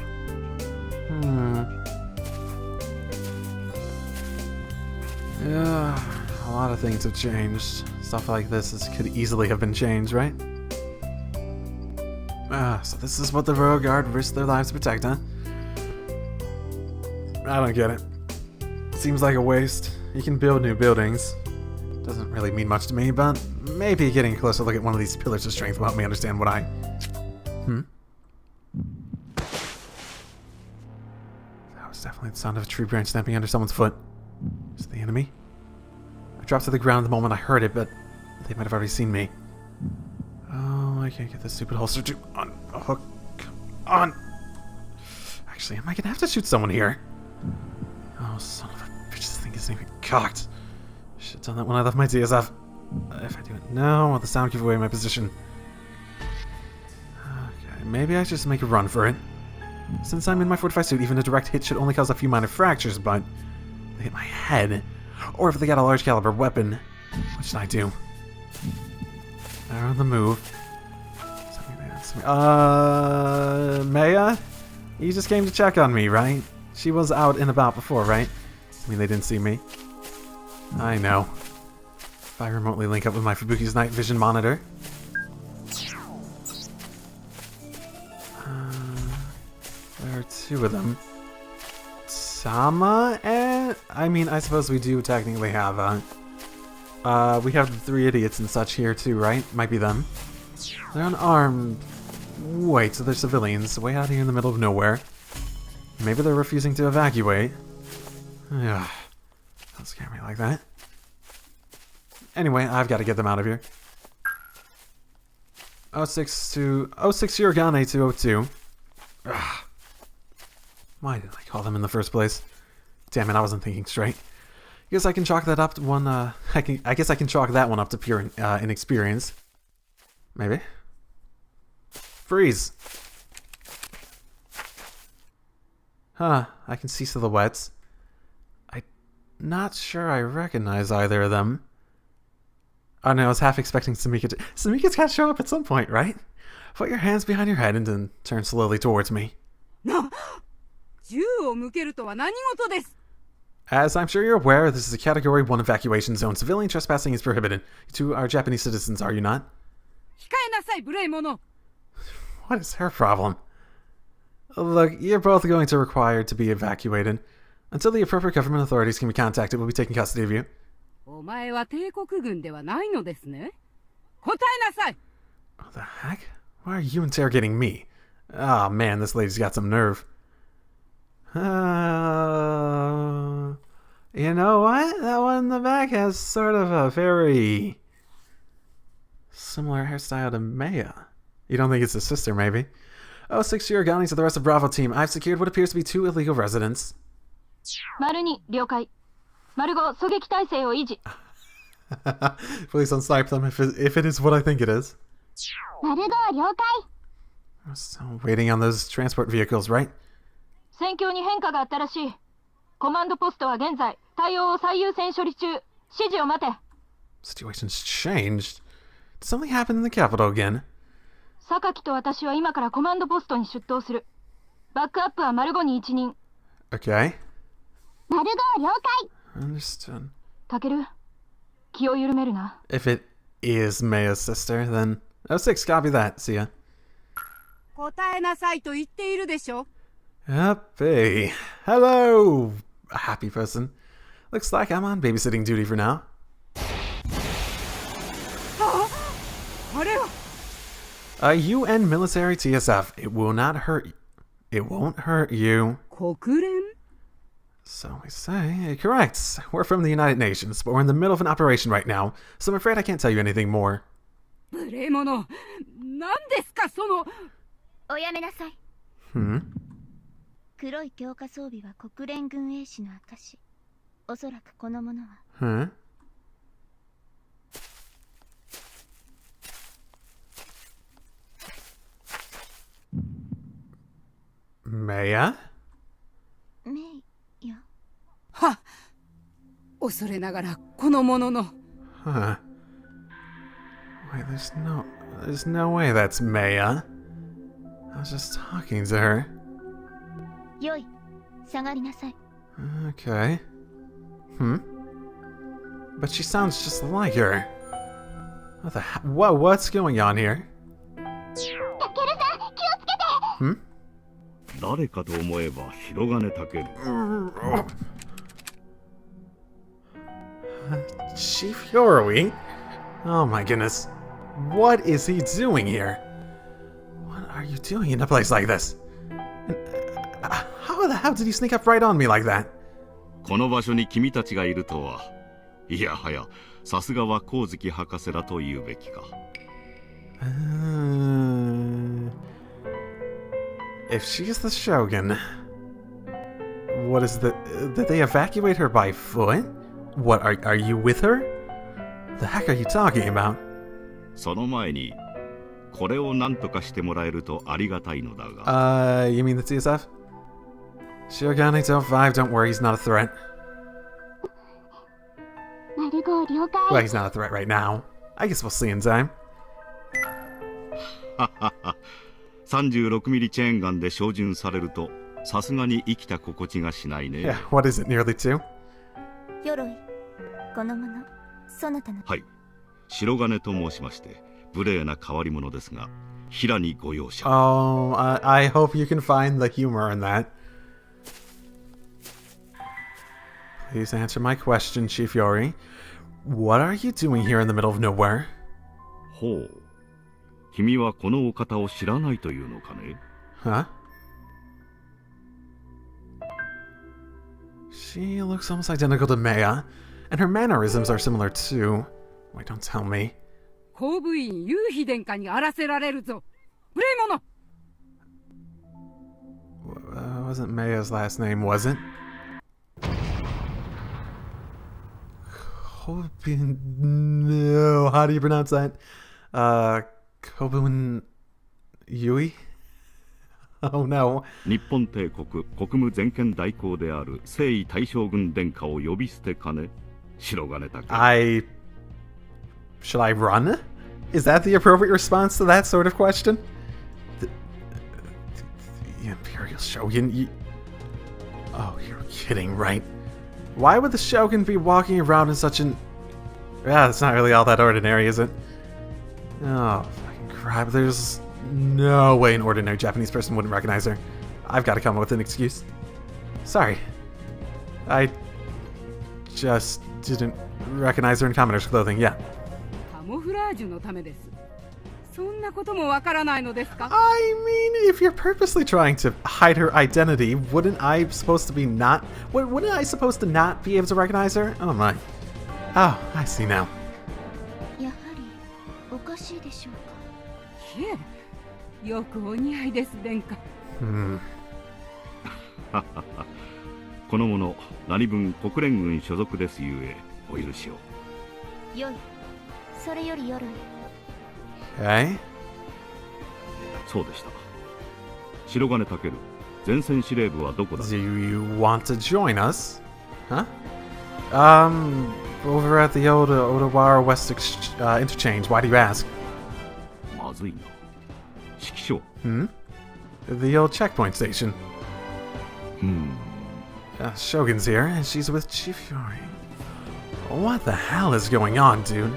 Yeah, a lot of things have changed. Stuff like this could easily have been changed, right? So this is what the Royal Guard risked their lives to protect, huh? I don't get it. Seems like a waste. You can build new buildings. Doesn't really mean much to me, but maybe getting a closer look at one of these pillars of strength will help me understand what I... That was definitely the sound of a tree branch snapping under someone's foot. Is it the enemy? I dropped to the ground the moment I heard it, but they might have already seen me. Oh, I can't get this stupid holster to unhook. On! Actually, am I gonna have to shoot someone here? Oh, son of a bitch, this thing isn't even cocked. Should have done that when I left my TSF. If I do it now, will the sound give away my position? Okay, maybe I should just make a run for it. Since I'm in my fortified suit, even a direct hit should only cause a few minor fractures, but if they hit my head, or if they got a large caliber weapon, what should I do? They're on the move. Maya? You just came to check on me, right? She was out and about before, right? I mean, they didn't see me. I know. If I remotely link up with my Fubuki's night vision monitor. There are two of them. Sama and... I mean, I suppose we do technically have, we have the three idiots and such here too, right? Might be them. They're unarmed. Wait, so they're civilians, way out here in the middle of nowhere. Maybe they're refusing to evacuate. Ugh. Don't scare me like that. Anyway, I've got to get them out of here. 06 Shirogane to 02. Ugh. Why did I call them in the first place? Damn it, I wasn't thinking straight. I guess I can chalk that up to one, I guess I can chalk that one up to pure inexperience. Maybe. Freeze! Huh, I can see silhouettes. I'm not sure I recognize either of them. Oh no, I was half expecting Sumika to... Sumika's gotta show up at some point, right? Put your hands behind your head and then turn slowly towards me. As I'm sure you're aware, this is a Category 1 evacuation zone. Civilian trespassing is prohibited. You two are Japanese citizens, are you not? What is her problem? Look, you're both going to require to be evacuated. Until the appropriate government authorities can be contacted, we'll be taking custody of you. What the heck? Why are you interrogating me? Oh man, this lady's got some nerve. You know what? That one in the back has sort of a very similar hairstyle to Maya. You don't think it's a sister, maybe? 06 Shirogane to the rest of Bravo team. I've secured what appears to be 2 illegal residents. Please don't snipe them if it is what I think it is. I'm still waiting on those transport vehicles, right? Situation's changed. Did something happen in the capital again? Okay. Understood. If it is Maya's sister, then 06, copy that. See ya. Happy. Hello, happy person. Looks like I'm on babysitting duty for now. UN military TSF. It will not hurt you. It won't hurt you. So we say. Correct. We're from the United Nations, but we're in the middle of an operation right now, so I'm afraid I can't tell you anything more. Hmm? Huh? Maya? Huh. Wait, there's no way that's Maya. I was just talking to her. Okay. But she sounds just like her. What the heck? What's going on here? Chief Yoroi? Oh my goodness. What is he doing here? What are you doing in a place like this? And, how the hell did he sneak up right on me like that? If she's the Shogun, what is did they evacuate her by foot? What, are you with her? The heck are you talking about? これを何とかしてもらえるとありがたいのだが。You mean the TSF? Shirogane, don't vibe, don't worry, he's not a threat. マルゴー了解。 Well, he's not a threat right now. I guess we'll see in time. 36ミリチェーンガンで照準されるとさすがに生きた心地がしないね。 Yeah, what is it, nearly two? 鎧このものそなたの。はい、白金と申しまして無礼な変わり者ですが、平にご容赦。 Oh, I hope you can find the humor in that. Please answer my question, Chief Yori. What are you doing here in the middle of nowhere? ほう、君はこのお方を知らないというのかね。 Huh? She looks almost identical to Maya, and her mannerisms are similar too. Wait, don't tell me. 公務員夕日殿下にあらせられるぞ。無礼者。Wasn't Maya's last name, was it? Kobun... No, how do you pronounce that? Kobun... Yui? Oh no. 日本帝国国務全権代行である征夷大将軍殿下を呼び捨てかね、白金だけ。Should I run? Is that the appropriate response to that sort of question? The Imperial Shogun, Oh, you're kidding, right? Why would the Shogun be walking around in such an... Yeah, it's not really all that ordinary, is it? Oh, fucking crap. There's no way an ordinary Japanese person wouldn't recognize her. I've got to come up with an excuse. Sorry. I just didn't recognize her in commoner's clothing, yeah. カモフラージュのためです。そんなこともわからないのですか？ I mean, if you're purposely trying to hide her identity, wouldn't I supposed to be not... Wouldn't I supposed to not be able to recognize her? Oh my. Oh, I see now. やはりおかしいでしょうか。いえ、よくお似合いです殿下。この者何分国連軍所属ですゆえお許しを。よい、それより鎧。Okay. そうでした。白金武、前線司令部はどこだ？ Do you want to join us? Huh? Over at the old Odawara West interchange. Why do you ask? まずいな。指揮所。The old checkpoint station. Shogun's here, and she's with Chief Yori. What the hell is going on, dude?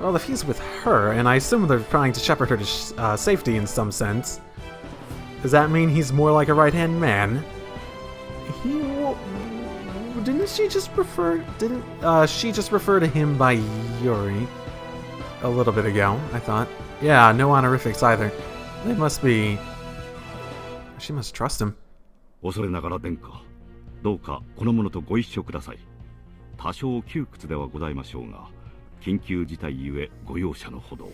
Well, if he's with her, and I assume they're trying to shepherd her to safety in some sense, does that mean he's more like a right-hand man? Didn't she just refer to him by Yori a little bit ago, I thought. Yeah, no honorifics either. They must be... She must trust him. 恐れながら殿下、どうかこの者とご一緒ください。多少窮屈ではございましょうが、緊急事態ゆえご容赦のほど。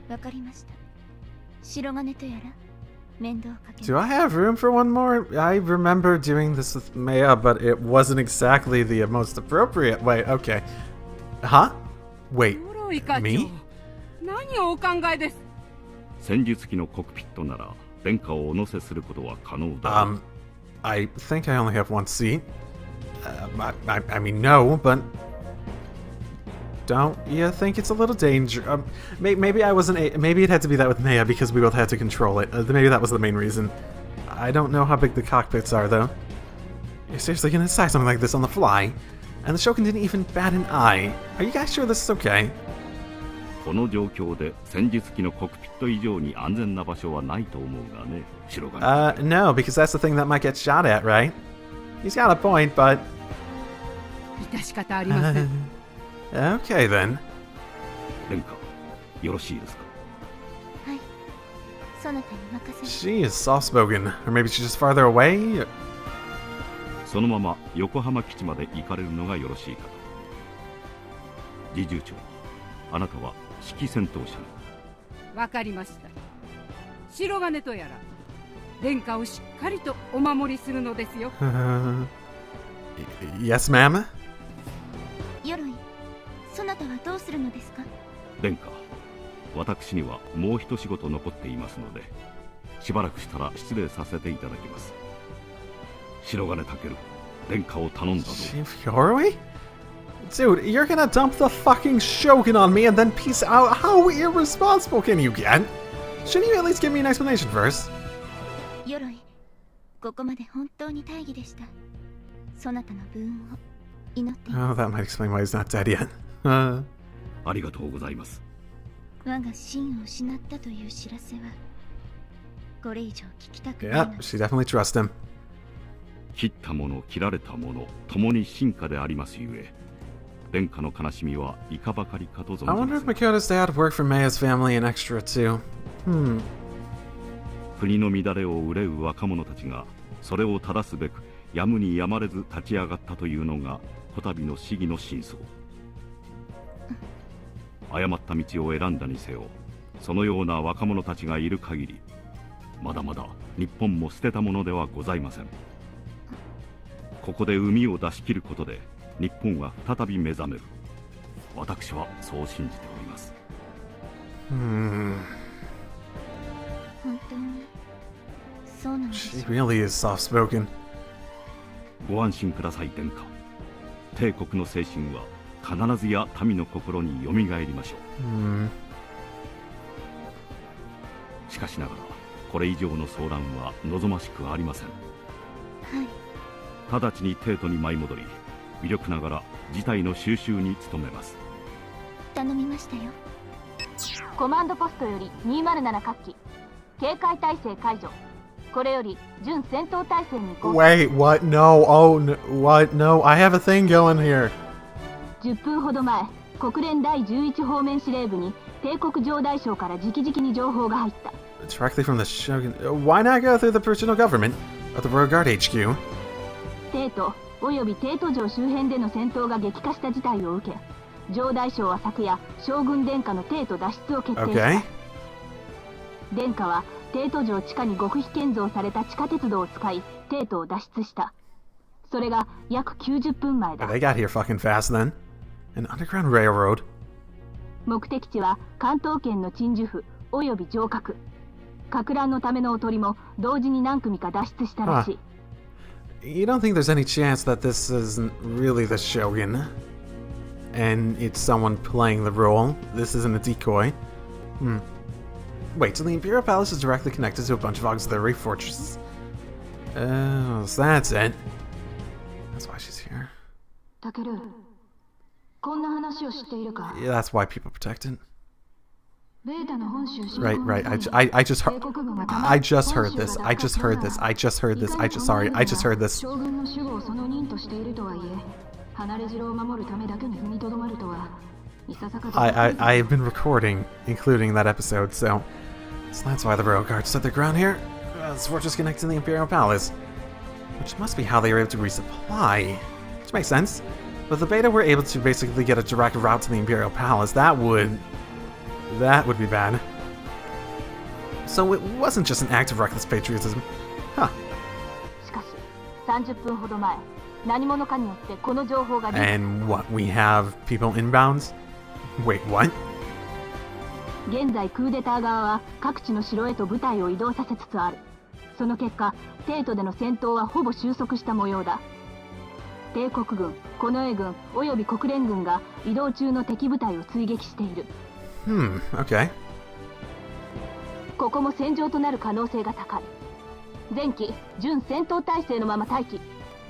わかりました。白金とやら面倒かけ。 Do I have room for one more? I remember doing this with Maya, but it wasn't exactly the most appropriate way. Okay. Huh? Wait. 鎧課長、 Me? 何をお考えです？戦術機のコックピットなら殿下をお乗せすることは可能だ。I think I only have one seat. I mean, no, but don't you think it's a little dangerous? Maybe I wasn't. Maybe it had to be that with Maya because we both had to control it. Maybe that was the main reason. I don't know how big the cockpits are, though. You're seriously gonna decide something like this on the fly? And the Shogun didn't even bat an eye. Are you guys sure this is okay? この状況で戦術機のコックピット以上に安全な場所はないと思うがね、白金。No, because that's the thing that might get shot at, right? He's got a point, but... 致し方ありません。Okay, then. 殿下、よろしいですか？はい。そなたに任せ。 She is soft-spoken. Or maybe she's just farther away? そのまま横浜基地まで行かれるのがよろしいかと。侍従長、あなたは指揮戦闘車に。わかりました。白金とやら殿下をしっかりとお守りするのですよ。Yes, ma'am? 鎧、そなたはどうするのですか？殿下、私にはもう一仕事残っていますので、しばらくしたら失礼させていただきます。白金健、殿下を頼んだぞ。 Chief Yoroi? Dude, you're gonna dump the fucking Shogun on me and then peace out? How irresponsible can you get? Shouldn't you at least give me an explanation first? 鎧、ここまで本当に大義でした。そなたの分を祈っています。 Oh, that might explain why he's not dead yet. ありがとうございます。我が真を失ったという知らせはこれ以上聞きたくない Yeah, のです。 she definitely trusts him. 切ったもの切られたもの共に進化でありますゆえ、殿下の悲しみはいかばかりかと存じ I ま wonder す if Makoto's dad worked for Meia's family and extra too. 国の乱れを憂う若者たちがそれを正すべくやむにやまれず立ち上がったというのがこたびの市議の真相。誤った道を選んだにせよ、そのような若者たちがいる限り、まだまだ日本も捨てたものではございません。ここで海を出し切ることで日本は再び目覚める。私はそう信じております。本当にそうなのでし She ょう。 really is soft-spoken. ご安心ください殿下。帝国の精神は必ずや民の心によみがえりましょう。しかしながらこれ以上の騒乱は望ましくありません。はい、直ちに帝都に舞い戻り、微力ながら事態の収拾に努めます。頼みましたよ。コマンドポストより207各機警戒態勢解除。これより準戦闘態勢に移行。 Wait, what? No, oh, no, what? No, I have a thing going here. 10分ほど前、国連第11方面司令部に帝国上大将から直々に情報が入った。 Directly from the Shogun. Why not go through the personal government of the Royal Guard HQ? 帝都および帝都城周辺での戦闘が激化した事態を受け、上大将は昨夜将軍殿下の帝都脱出を決定した。 Okay. 殿下は帝都城地下に極秘建造された地下鉄道を使い帝都を脱出した。それが約90分前だ。 They got here fucking fast then. An underground railroad. 目的地は関東圏の鎮守府および城郭。か乱のためのおとりも同時に何組か脱出したらしい。You don't think there's any chance that this isn't really the Shogun? And it's someone playing the role? This isn't a decoy? Wait, so the Imperial Palace is directly connected to a bunch of auxiliary fortresses? Oh, so that's it. That's why she's here. タケル、こんな話を知っているか？ Yeah, that's why people protect it. ベータの本州 Right, right. I just heard this. I just heard this. I just heard this. I just heard this. 将軍の守護をその任としているとはいえ、離れ城を守るためだけに踏みとどまるとは。I've been recording, including that episode, so that's why the Royal Guard stood their ground here. This fortress connects to the Imperial Palace, which must be how they were able to resupply, which makes sense. But the Beta were able to basically get a direct route to the Imperial Palace. That would be bad. So it wasn't just an act of reckless patriotism. Huh. しかし、30分ほど前、何者かによってこの情報が出た。 And what, we have people inbounds? Wait, what? 現在クーデター側は各地の城へと部隊を移動させつつある。その結果、帝都での戦闘はほぼ収束した模様だ。帝国軍、近衛軍および国連軍が移動中の敵部隊を追撃している。Okay. ここも戦場となる可能性が高い。前期、準戦闘態勢のまま待機。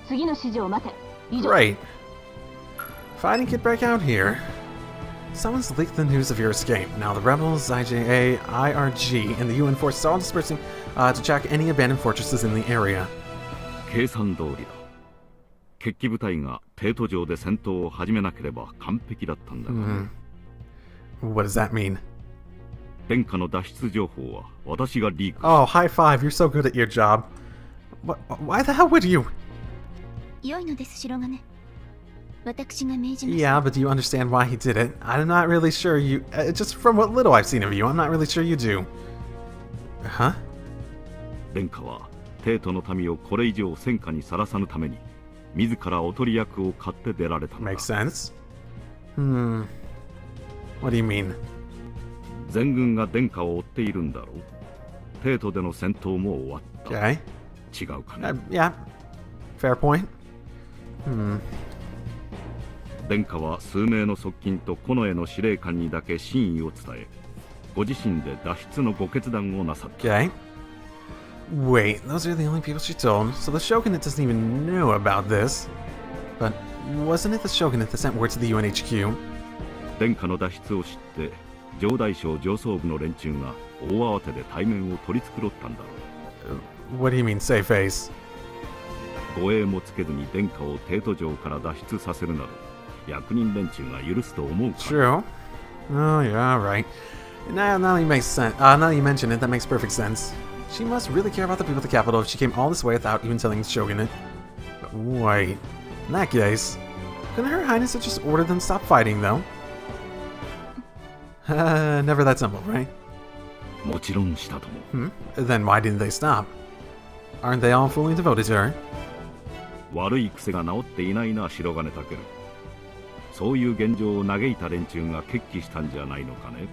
次の指示を待て。以上。 Great. Fighting could break out here. Someone's leaked the news of your escape. Now the rebels, IJA, IRG, and the UN forces are all dispersing to check any abandoned fortresses in the area. 計算通りだ。決起部隊が帝都城で戦闘を始めなければ完璧だったんだがね。What does that mean? 殿下の脱出情報は私がリーク。 Oh, high five. You're so good at your job. Why the hell would you? 良いのです白金。私が命じました。 Yeah, but do you understand why he did it? I'm not really sure you... just from what little I've seen of you, I'm not really sure you do. Huh? 殿下は帝都の民をこれ以上戦火にさらさぬために自らおとり役を買って出られたのだ。 Makes sense. What do you mean? 全軍が殿下を追っているんだろう。帝都での戦闘も終わった。Okay. 違うかね。Yeah. Fair point. 殿下は数名の側近と近衛の司令官にだけ真意を伝え、ご自身で脱出のご決断をなさった。Okay. Wait, those are the only people she told. So the shogunate doesn't even know about this. But wasn't it the shogunate that sent word to the UNHQ? 殿下の脱出を知って、城大将上層部の連中が大慌てで対面を取り繕ったんだろう。What do you mean, save face? 護衛もつけずに殿下を帝都城から脱出させるなど、役人連中が許すと思うか。True. Oh yeah, right. Now that you make sense. Now that you mention it, that makes perfect sense. She must really care about the people of the capital if she came all this way without even telling the shogunate. But wait, in that case, couldn't Her Highness have just ordered them to stop fighting, though? Never that simple, right? もちろんしたとも。Then why didn't they stop? Aren't they all fully devoted to her? 悪い癖が治っていないな、白金武。そういう現状を嘆いた連中が決起したんじゃないのかね。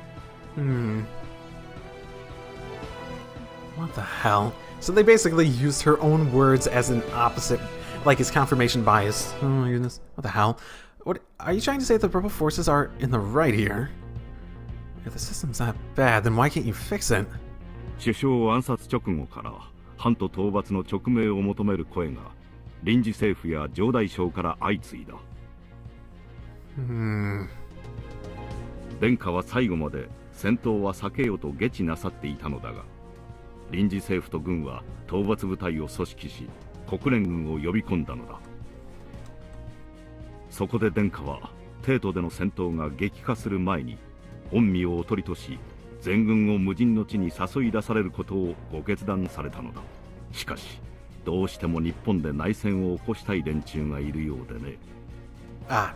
What the hell? So they basically used her own words as an opposite, like as confirmation bias. Oh my goodness. What the hell? What are you trying to say the rebel forces are in the right here? If the system's that bad, then why can't you fix it? 首相暗殺直後から藩と討伐の直命を求める声が臨時政府や城大将から相次いだ。殿下は最後まで戦闘は避けようと下知なさっていたのだが、臨時政府と軍は討伐部隊を組織し、国連軍を呼び込んだのだ。そこで殿下は帝都での戦闘が激化する前に御身をおとりとし、全軍を無人の地に誘い出されることをご決断されたのだ。しかしどうしても日本で内戦を起こしたい連中がいるようでね。Ah,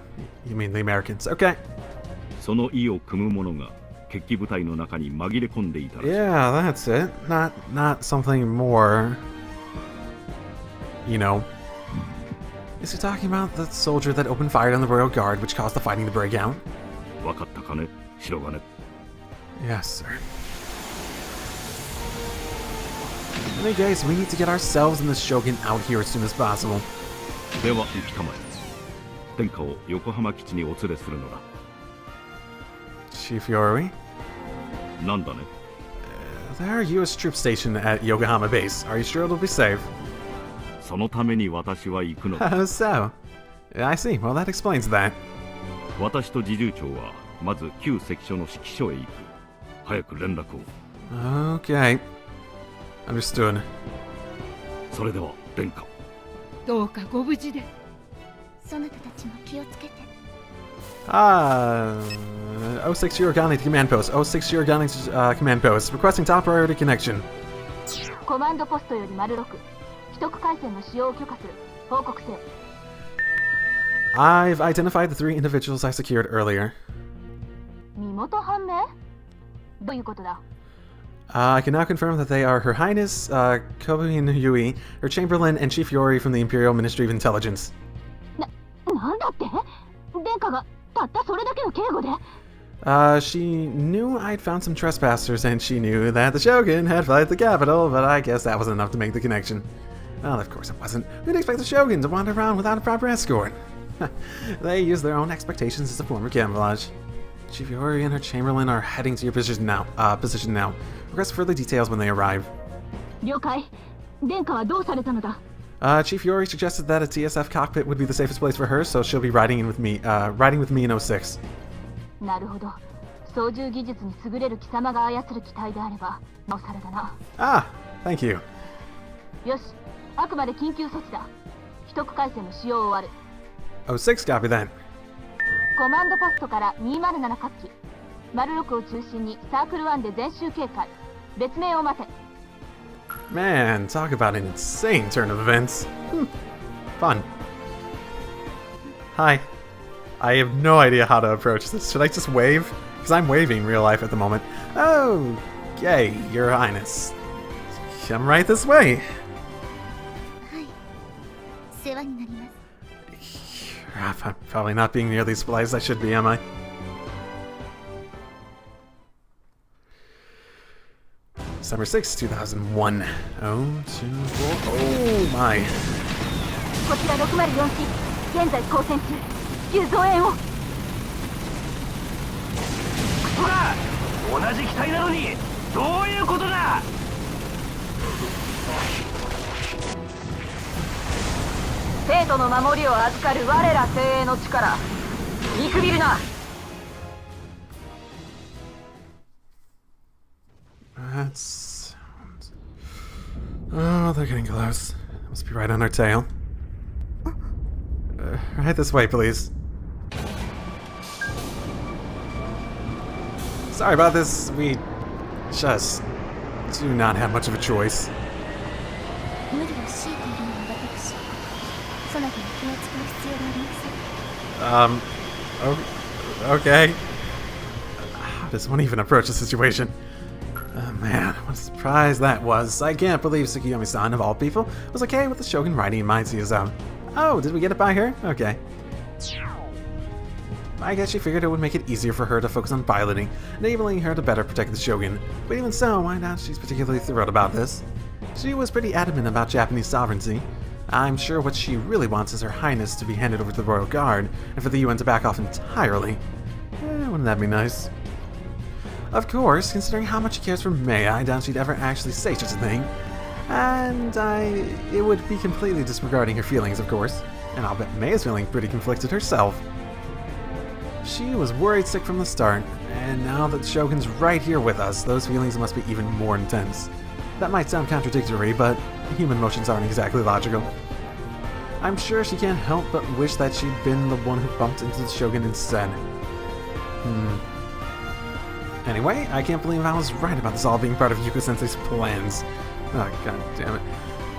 you mean the Americans. Okay. その意を組む者が決起部隊の中に紛れ込んでいたらしい。Yeah, that's it. Not something more. You know. Is he talking about the soldier that opened fire on the Royal Guard, which caused the fighting to break out? わかったかね、白金。Yes, sir. Hey guys, we need to get ourselves and the Shogun out here as soon as possible. では行きたまえ。殿下を横浜基地にお連れするのだ。Chief Yori? なんだね。There are U.S. troops stationed at Yokohama base. Are you sure it'll be safe? そのために私は行くのだ。So, I see. Well, that explains that. 私と侍従長はまず旧関所の指揮所へ行く。早く連絡を。Okay. Understood. それでは殿下。どうかご無事で。そなたたちも気をつけて。06 Yorigani to command post. 06 Yorigani command post. Requesting top priority connection. コマンドポストより丸6。秘匿回線の使用を許可する。報告せよ。I've identified the 3 individuals I secured earlier. 身元判明？どういうことだ？ I can now confirm that they are Her Highness Kobuhin Yui, her Chamberlain, and Chief Yori from the Imperial Ministry of Intelligence. なんだって？殿下がたったそれだけの警護で？ She knew I'd found some trespassers, and she knew that the Shogun had fled the capital, but I guess that wasn't enough to make the connection. Well, of course it wasn't. Who'd expect the Shogun to wander around without a proper escort? They use their own expectations as a form of camouflage. Chief Yori and her Chamberlain are heading to your position now. Request further details when they arrive. 了解。殿下はどうされたのだ？ Chief Yori suggested that a TSF cockpit would be the safest place for her, so she'll be riding with me in 06. なるほど。操縦技術に優れる貴様が操る機体であれば、なおさらだな。Ah, thank you. よし、あくまで緊急措置だ。秘匿回線の使用を終わる。06 copy that. コマンドポストから207各機。丸6を中心にサークル1で全周警戒。別名を待て。Man, talk about an insane turn of events. Fun. Hi. I have no idea how to approach this. Should I just wave? Because I'm waving in real life at the moment. Oh, yay, Your Highness. Come right this way. はい。世話になります。I'm probably not being nearly as polite as I should be, am I? December 6, 2001. Oh, 2, 4. Oh my. こちら604機現在交戦中至急増援を。ほら同じ機体なのにどういうことだ。生徒の守りを預かる我ら精鋭の力見くびるな。 That's... Oh, they're getting close. Must be right on our tail. Right this way, please. Sorry about this. We just do not have much of a choice. 無理を強いているのは私。そなたに気を使う必要がありません。Okay. How does one even approach a situation? Oh man, what a surprise that was. I can't believe Tsukiyomi-san, of all people, was okay with the Shogun riding in mind to his own. Oh, did we get it by her? Okay. I guess she figured it would make it easier for her to focus on piloting, enabling her to better protect the Shogun. But even so, why not? She's particularly thrilled about this. She was pretty adamant about Japanese sovereignty. I'm sure what she really wants is Her Highness to be handed over to the Royal Guard, and for the UN to back off entirely. Wouldn't that be nice? Of course, considering how much she cares for Mei, I doubt she'd ever actually say such a thing. And it would be completely disregarding her feelings, of course. And I'll bet Mei is feeling pretty conflicted herself. She was worried sick from the start, and now that Shogun's right here with us, those feelings must be even more intense. That might sound contradictory, but human emotions aren't exactly logical. I'm sure she can't help but wish that she'd been the one who bumped into the Shogun instead. Anyway, I can't believe I was right about this all being part of Yuko-sensei's plans. Oh, god damn it.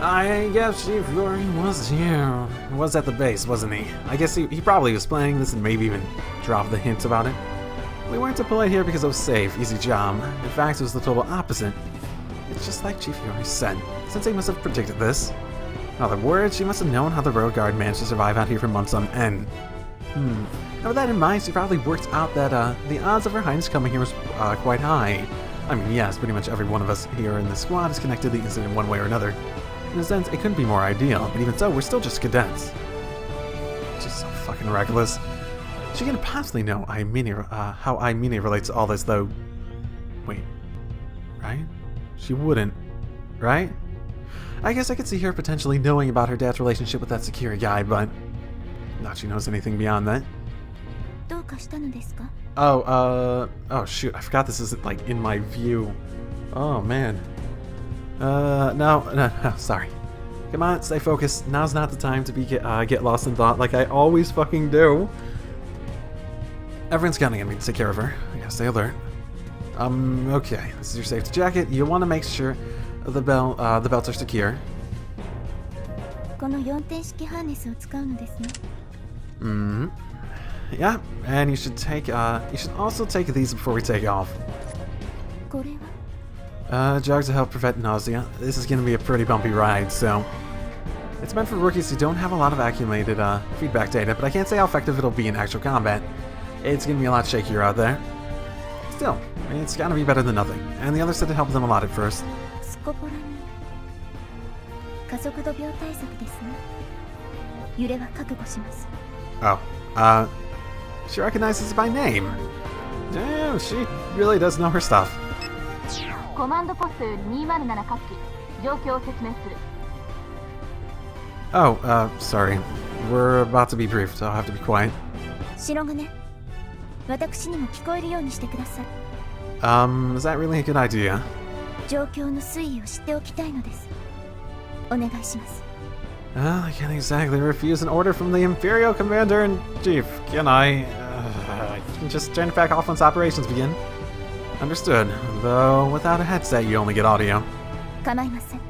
I guess Chief Yori was here. Was at the base, wasn't he? I guess he probably was planning this and maybe even dropped the hint about it. We weren't deployed here because it was safe, easy job. In fact, it was the total opposite. It's just like Chief Yori said. Sensei must have predicted this. In other words, she must have known how the Royal Guard managed to survive out here for months on end. Now with that in mind, she probably worked out that the odds of Her Highness coming here was quite high. I mean, yes, pretty much every one of us here in the squad is connected to the incident one way or another. In a sense, it couldn't be more ideal, but even so, we're still just cadets. Just so fucking reckless. She can't possibly know how Aimine relates to all this, though. Wait. Right? She wouldn't. Right? I guess I could see her potentially knowing about her dad's relationship with that security guy, but not she knows anything beyond that. どうかしたのですか? Oh shoot, I forgot this isn't like in my view. Oh man. No, sorry. Come on, stay focused. Now's not the time to get lost in thought like I always fucking do. Everyone's counting on me to take care of her. I gotta stay alert. Okay, this is your safety jacket. You want to make sure the belts are secure. この4点式ハーネスを使うのですね。Yeah, and you should also take these before we take off. これは? Jugs to help prevent nausea. This is gonna be a pretty bumpy ride, so it's meant for rookies who don't have a lot of accumulated feedback data, but I can't say how effective it'll be in actual combat. It's gonna be a lot shakier out there. Still, it's gotta be better than nothing. And the other said to help them a lot at first. スコポラに加速度病対策ですね。揺れは覚悟します。 Oh, she recognizes it by name. Damn, she really does know her stuff. コマンドポストより207各機状況を説明する。 Oh, sorry. We're about to be briefed, so I'll have to be quiet. 白金、私にも聞こえるようにしてください。Is that really a good idea? 状況の推移を知っておきたいのです。お願いします。 I can't exactly refuse an order from the Imperial Commander-in-Chief, can I? I can just turn it back off once operations begin. Understood. Though, without a headset, you only get audio. 構いません。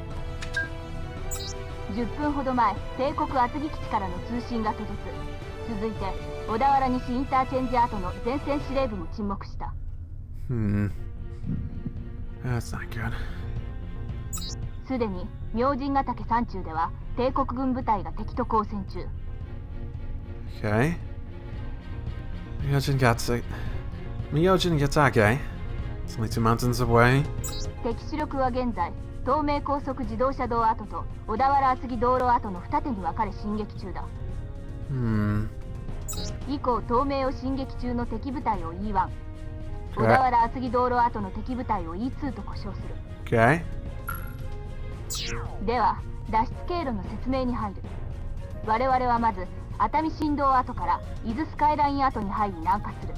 10分ほど前、帝国厚木基地からの通信が途絶。続いて、小田原西インターチェンジ後の前線司令部も沈黙した。That's not good. すでに明神ヶ岳山中では帝国軍部隊が敵と交戦中。Okay. Myojin Gatake. It's only 2 mountains away. 敵主力は現在東名高速自動車道跡と小田原厚木道路跡の二手に分かれ進撃中だ。以降東名を進撃中の敵部隊を E1、小田原厚木道路跡の敵部隊を E2 と呼称する。 Okay. では脱出経路の説明に入る。我々はまず熱海新道跡から伊豆スカイライン跡に入り南下する。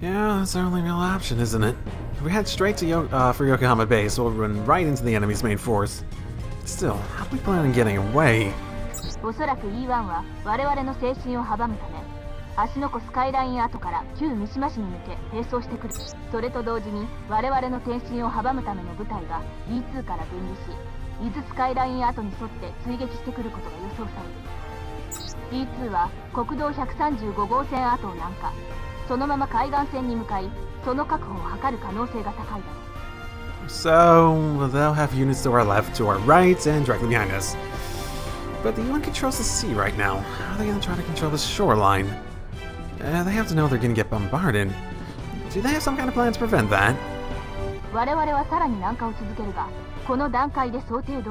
Yeah, that's our only real option, isn't it? If we head straight to for Yokohama Base, we'll run right into the enemy's main force. Still, how do we plan on getting away? おそらく E1 は我々の前進を阻むため芦ノ湖スカイライン跡から旧三島市に向け並走してくる。それと同時に我々の転進を阻むための部隊が E2 から分離し伊豆スカイライン跡に沿って追撃してくることが予想される。 E2 は国道135号線跡を南下、そのまま海岸線に向かいその確保を図る可能性が高いだろう。 So, they'll have units to our left, to our right, and directly behind us. But the UN controls the sea right now. How are they going to try to control the shoreline? They have to know they're going to get bombarded. Do they have some kind of plan to prevent that? 我々はさらに南下を続けるが、この段階で想定通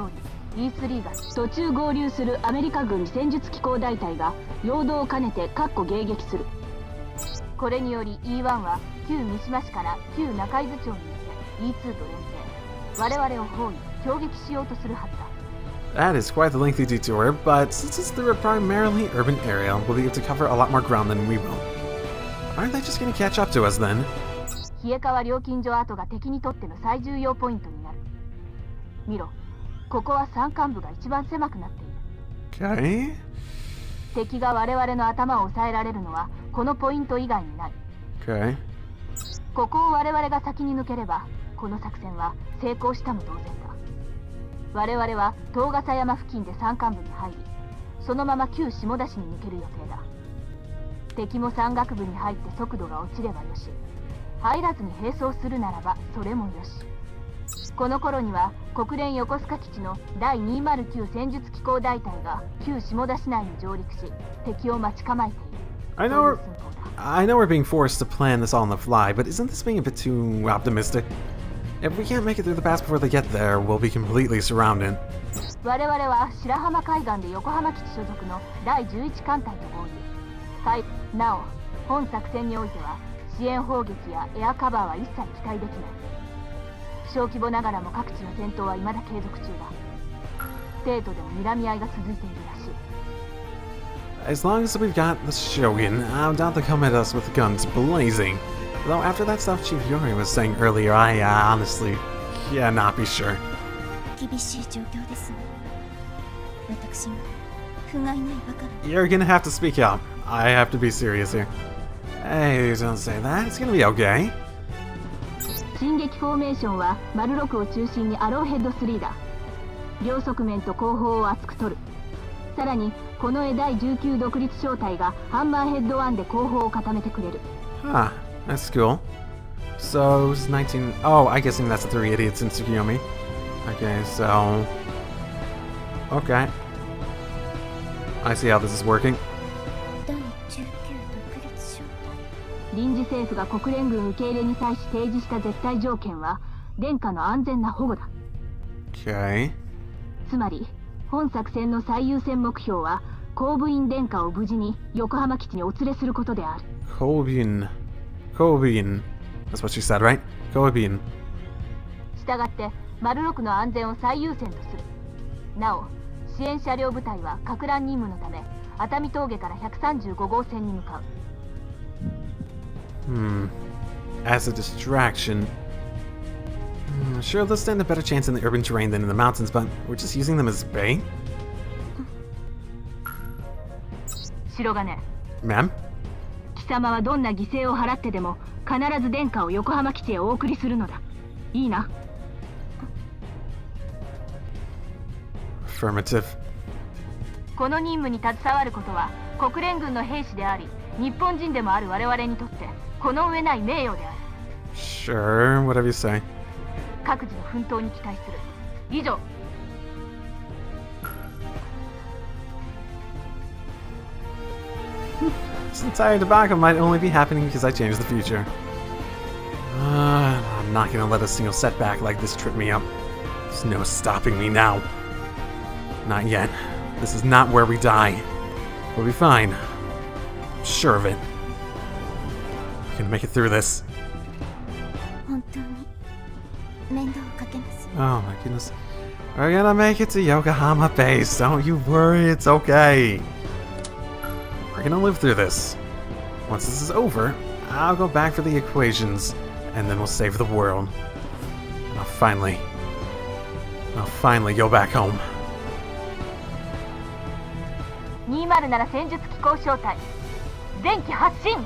り E3 が途中合流するアメリカ軍戦術機構大隊が陽動を兼ねて迎撃する。これにより E1 は旧三島市から旧中伊豆町に向け E2 と連携、我々を包囲攻撃しようとするはずだ。 That is quite the lengthy detour, but since it's through a primarily urban area, we'll be able to cover a lot more ground than we will. Aren't they just going to catch up to us then? 冷川料金所跡が敵にとっての最重要ポイントになる。見ろ、ここは山間部が一番狭くなっている。 Okay. 敵が我々の頭を抑えられるのはこのポイント以外にない。 Okay. ここを我々が先に抜ければこの作戦は成功したも同然だ。我々は東笠山付近で山間部に入りそのまま旧下田市に抜ける予定だ。敵も山岳部に入って速度が落ちればよし、入らずに並走するならばそれもよし。この頃には国連横須賀基地の第209戦術機構大隊が旧下田市内に上陸し敵を待ち構えている。 I know we're being forced to plan this all on the fly, but isn't this being a bit too optimistic? If we can't make it through the pass before they get there, we'll be completely surrounded. 我々は白浜海岸で横浜基地所属の第11艦隊と合流。なお、本作戦においては支援砲撃やエアカバーは一切期待できない。小規模ながらも各地の戦闘は未だ継続中だ。帝都でも睨み合いが続いているらしい。 As long as we've got the Shogun, I doubt they'll come at us with guns blazing. Though after that stuff Chief Yori was saying earlier, I honestly cannot be sure. 厳しい状況です。私が不甲斐ないばかり。 You're gonna have to speak up. I have to be serious here. Hey, don't say that. It's gonna be okay. 進撃フォーメーションは丸6を中心にアローヘッド3だ。両側面と後方を厚く取る。さらにこの第19独立小隊がハンマーヘッド1で後方を固めてくれる。 Huh, that's cool. So, it's 19... Oh, I'm guessing that's the 3 idiots in Tsukiyomi. Okay, so... Okay. I see how this is working. 第19独立小隊。臨時政府が国連軍受け入れに際し提示した絶対条件は殿下の安全な保護だ。 Okay. つまり本作戦の最優先目標は後部員殿下を無事に横浜基地にお連れすることである。 Kobin. That's what she said, right? Kobin. したがって丸6の安全を最優先とする。なお支援車両部隊は撹乱任務のため熱海峠から135号線に向かう。As a distraction. Sure, they'll stand a better chance in the urban terrain than in the mountains, but we're just using them as bait? 白金、 Ma'am? 貴様はどんな犠牲を払ってでも必ず殿下を横浜基地へお送りするのだ。いいな。 Affirmative. この任務に携わることは国連軍の兵士であり日本人でもある我々にとってこの上ない名誉である。 Sure, whatever you say. 各自の奮闘に期待する。以上。 This entire debacle might only be happening because I changed the future. I'm not gonna let a single setback like this trip me up. There's no stopping me now. Not yet. This is not where we die. We'll be fine. I'm sure of it. We're gonna make it through this. 本当に面倒をかけます。 Oh my goodness. We're gonna make it to Yokohama base. Don't you worry, it's okay. We're gonna live through this. Once this is over, I'll go back for the equations, and then we'll save the world. And I'll finally go back home. 207戦術機構小隊前期発進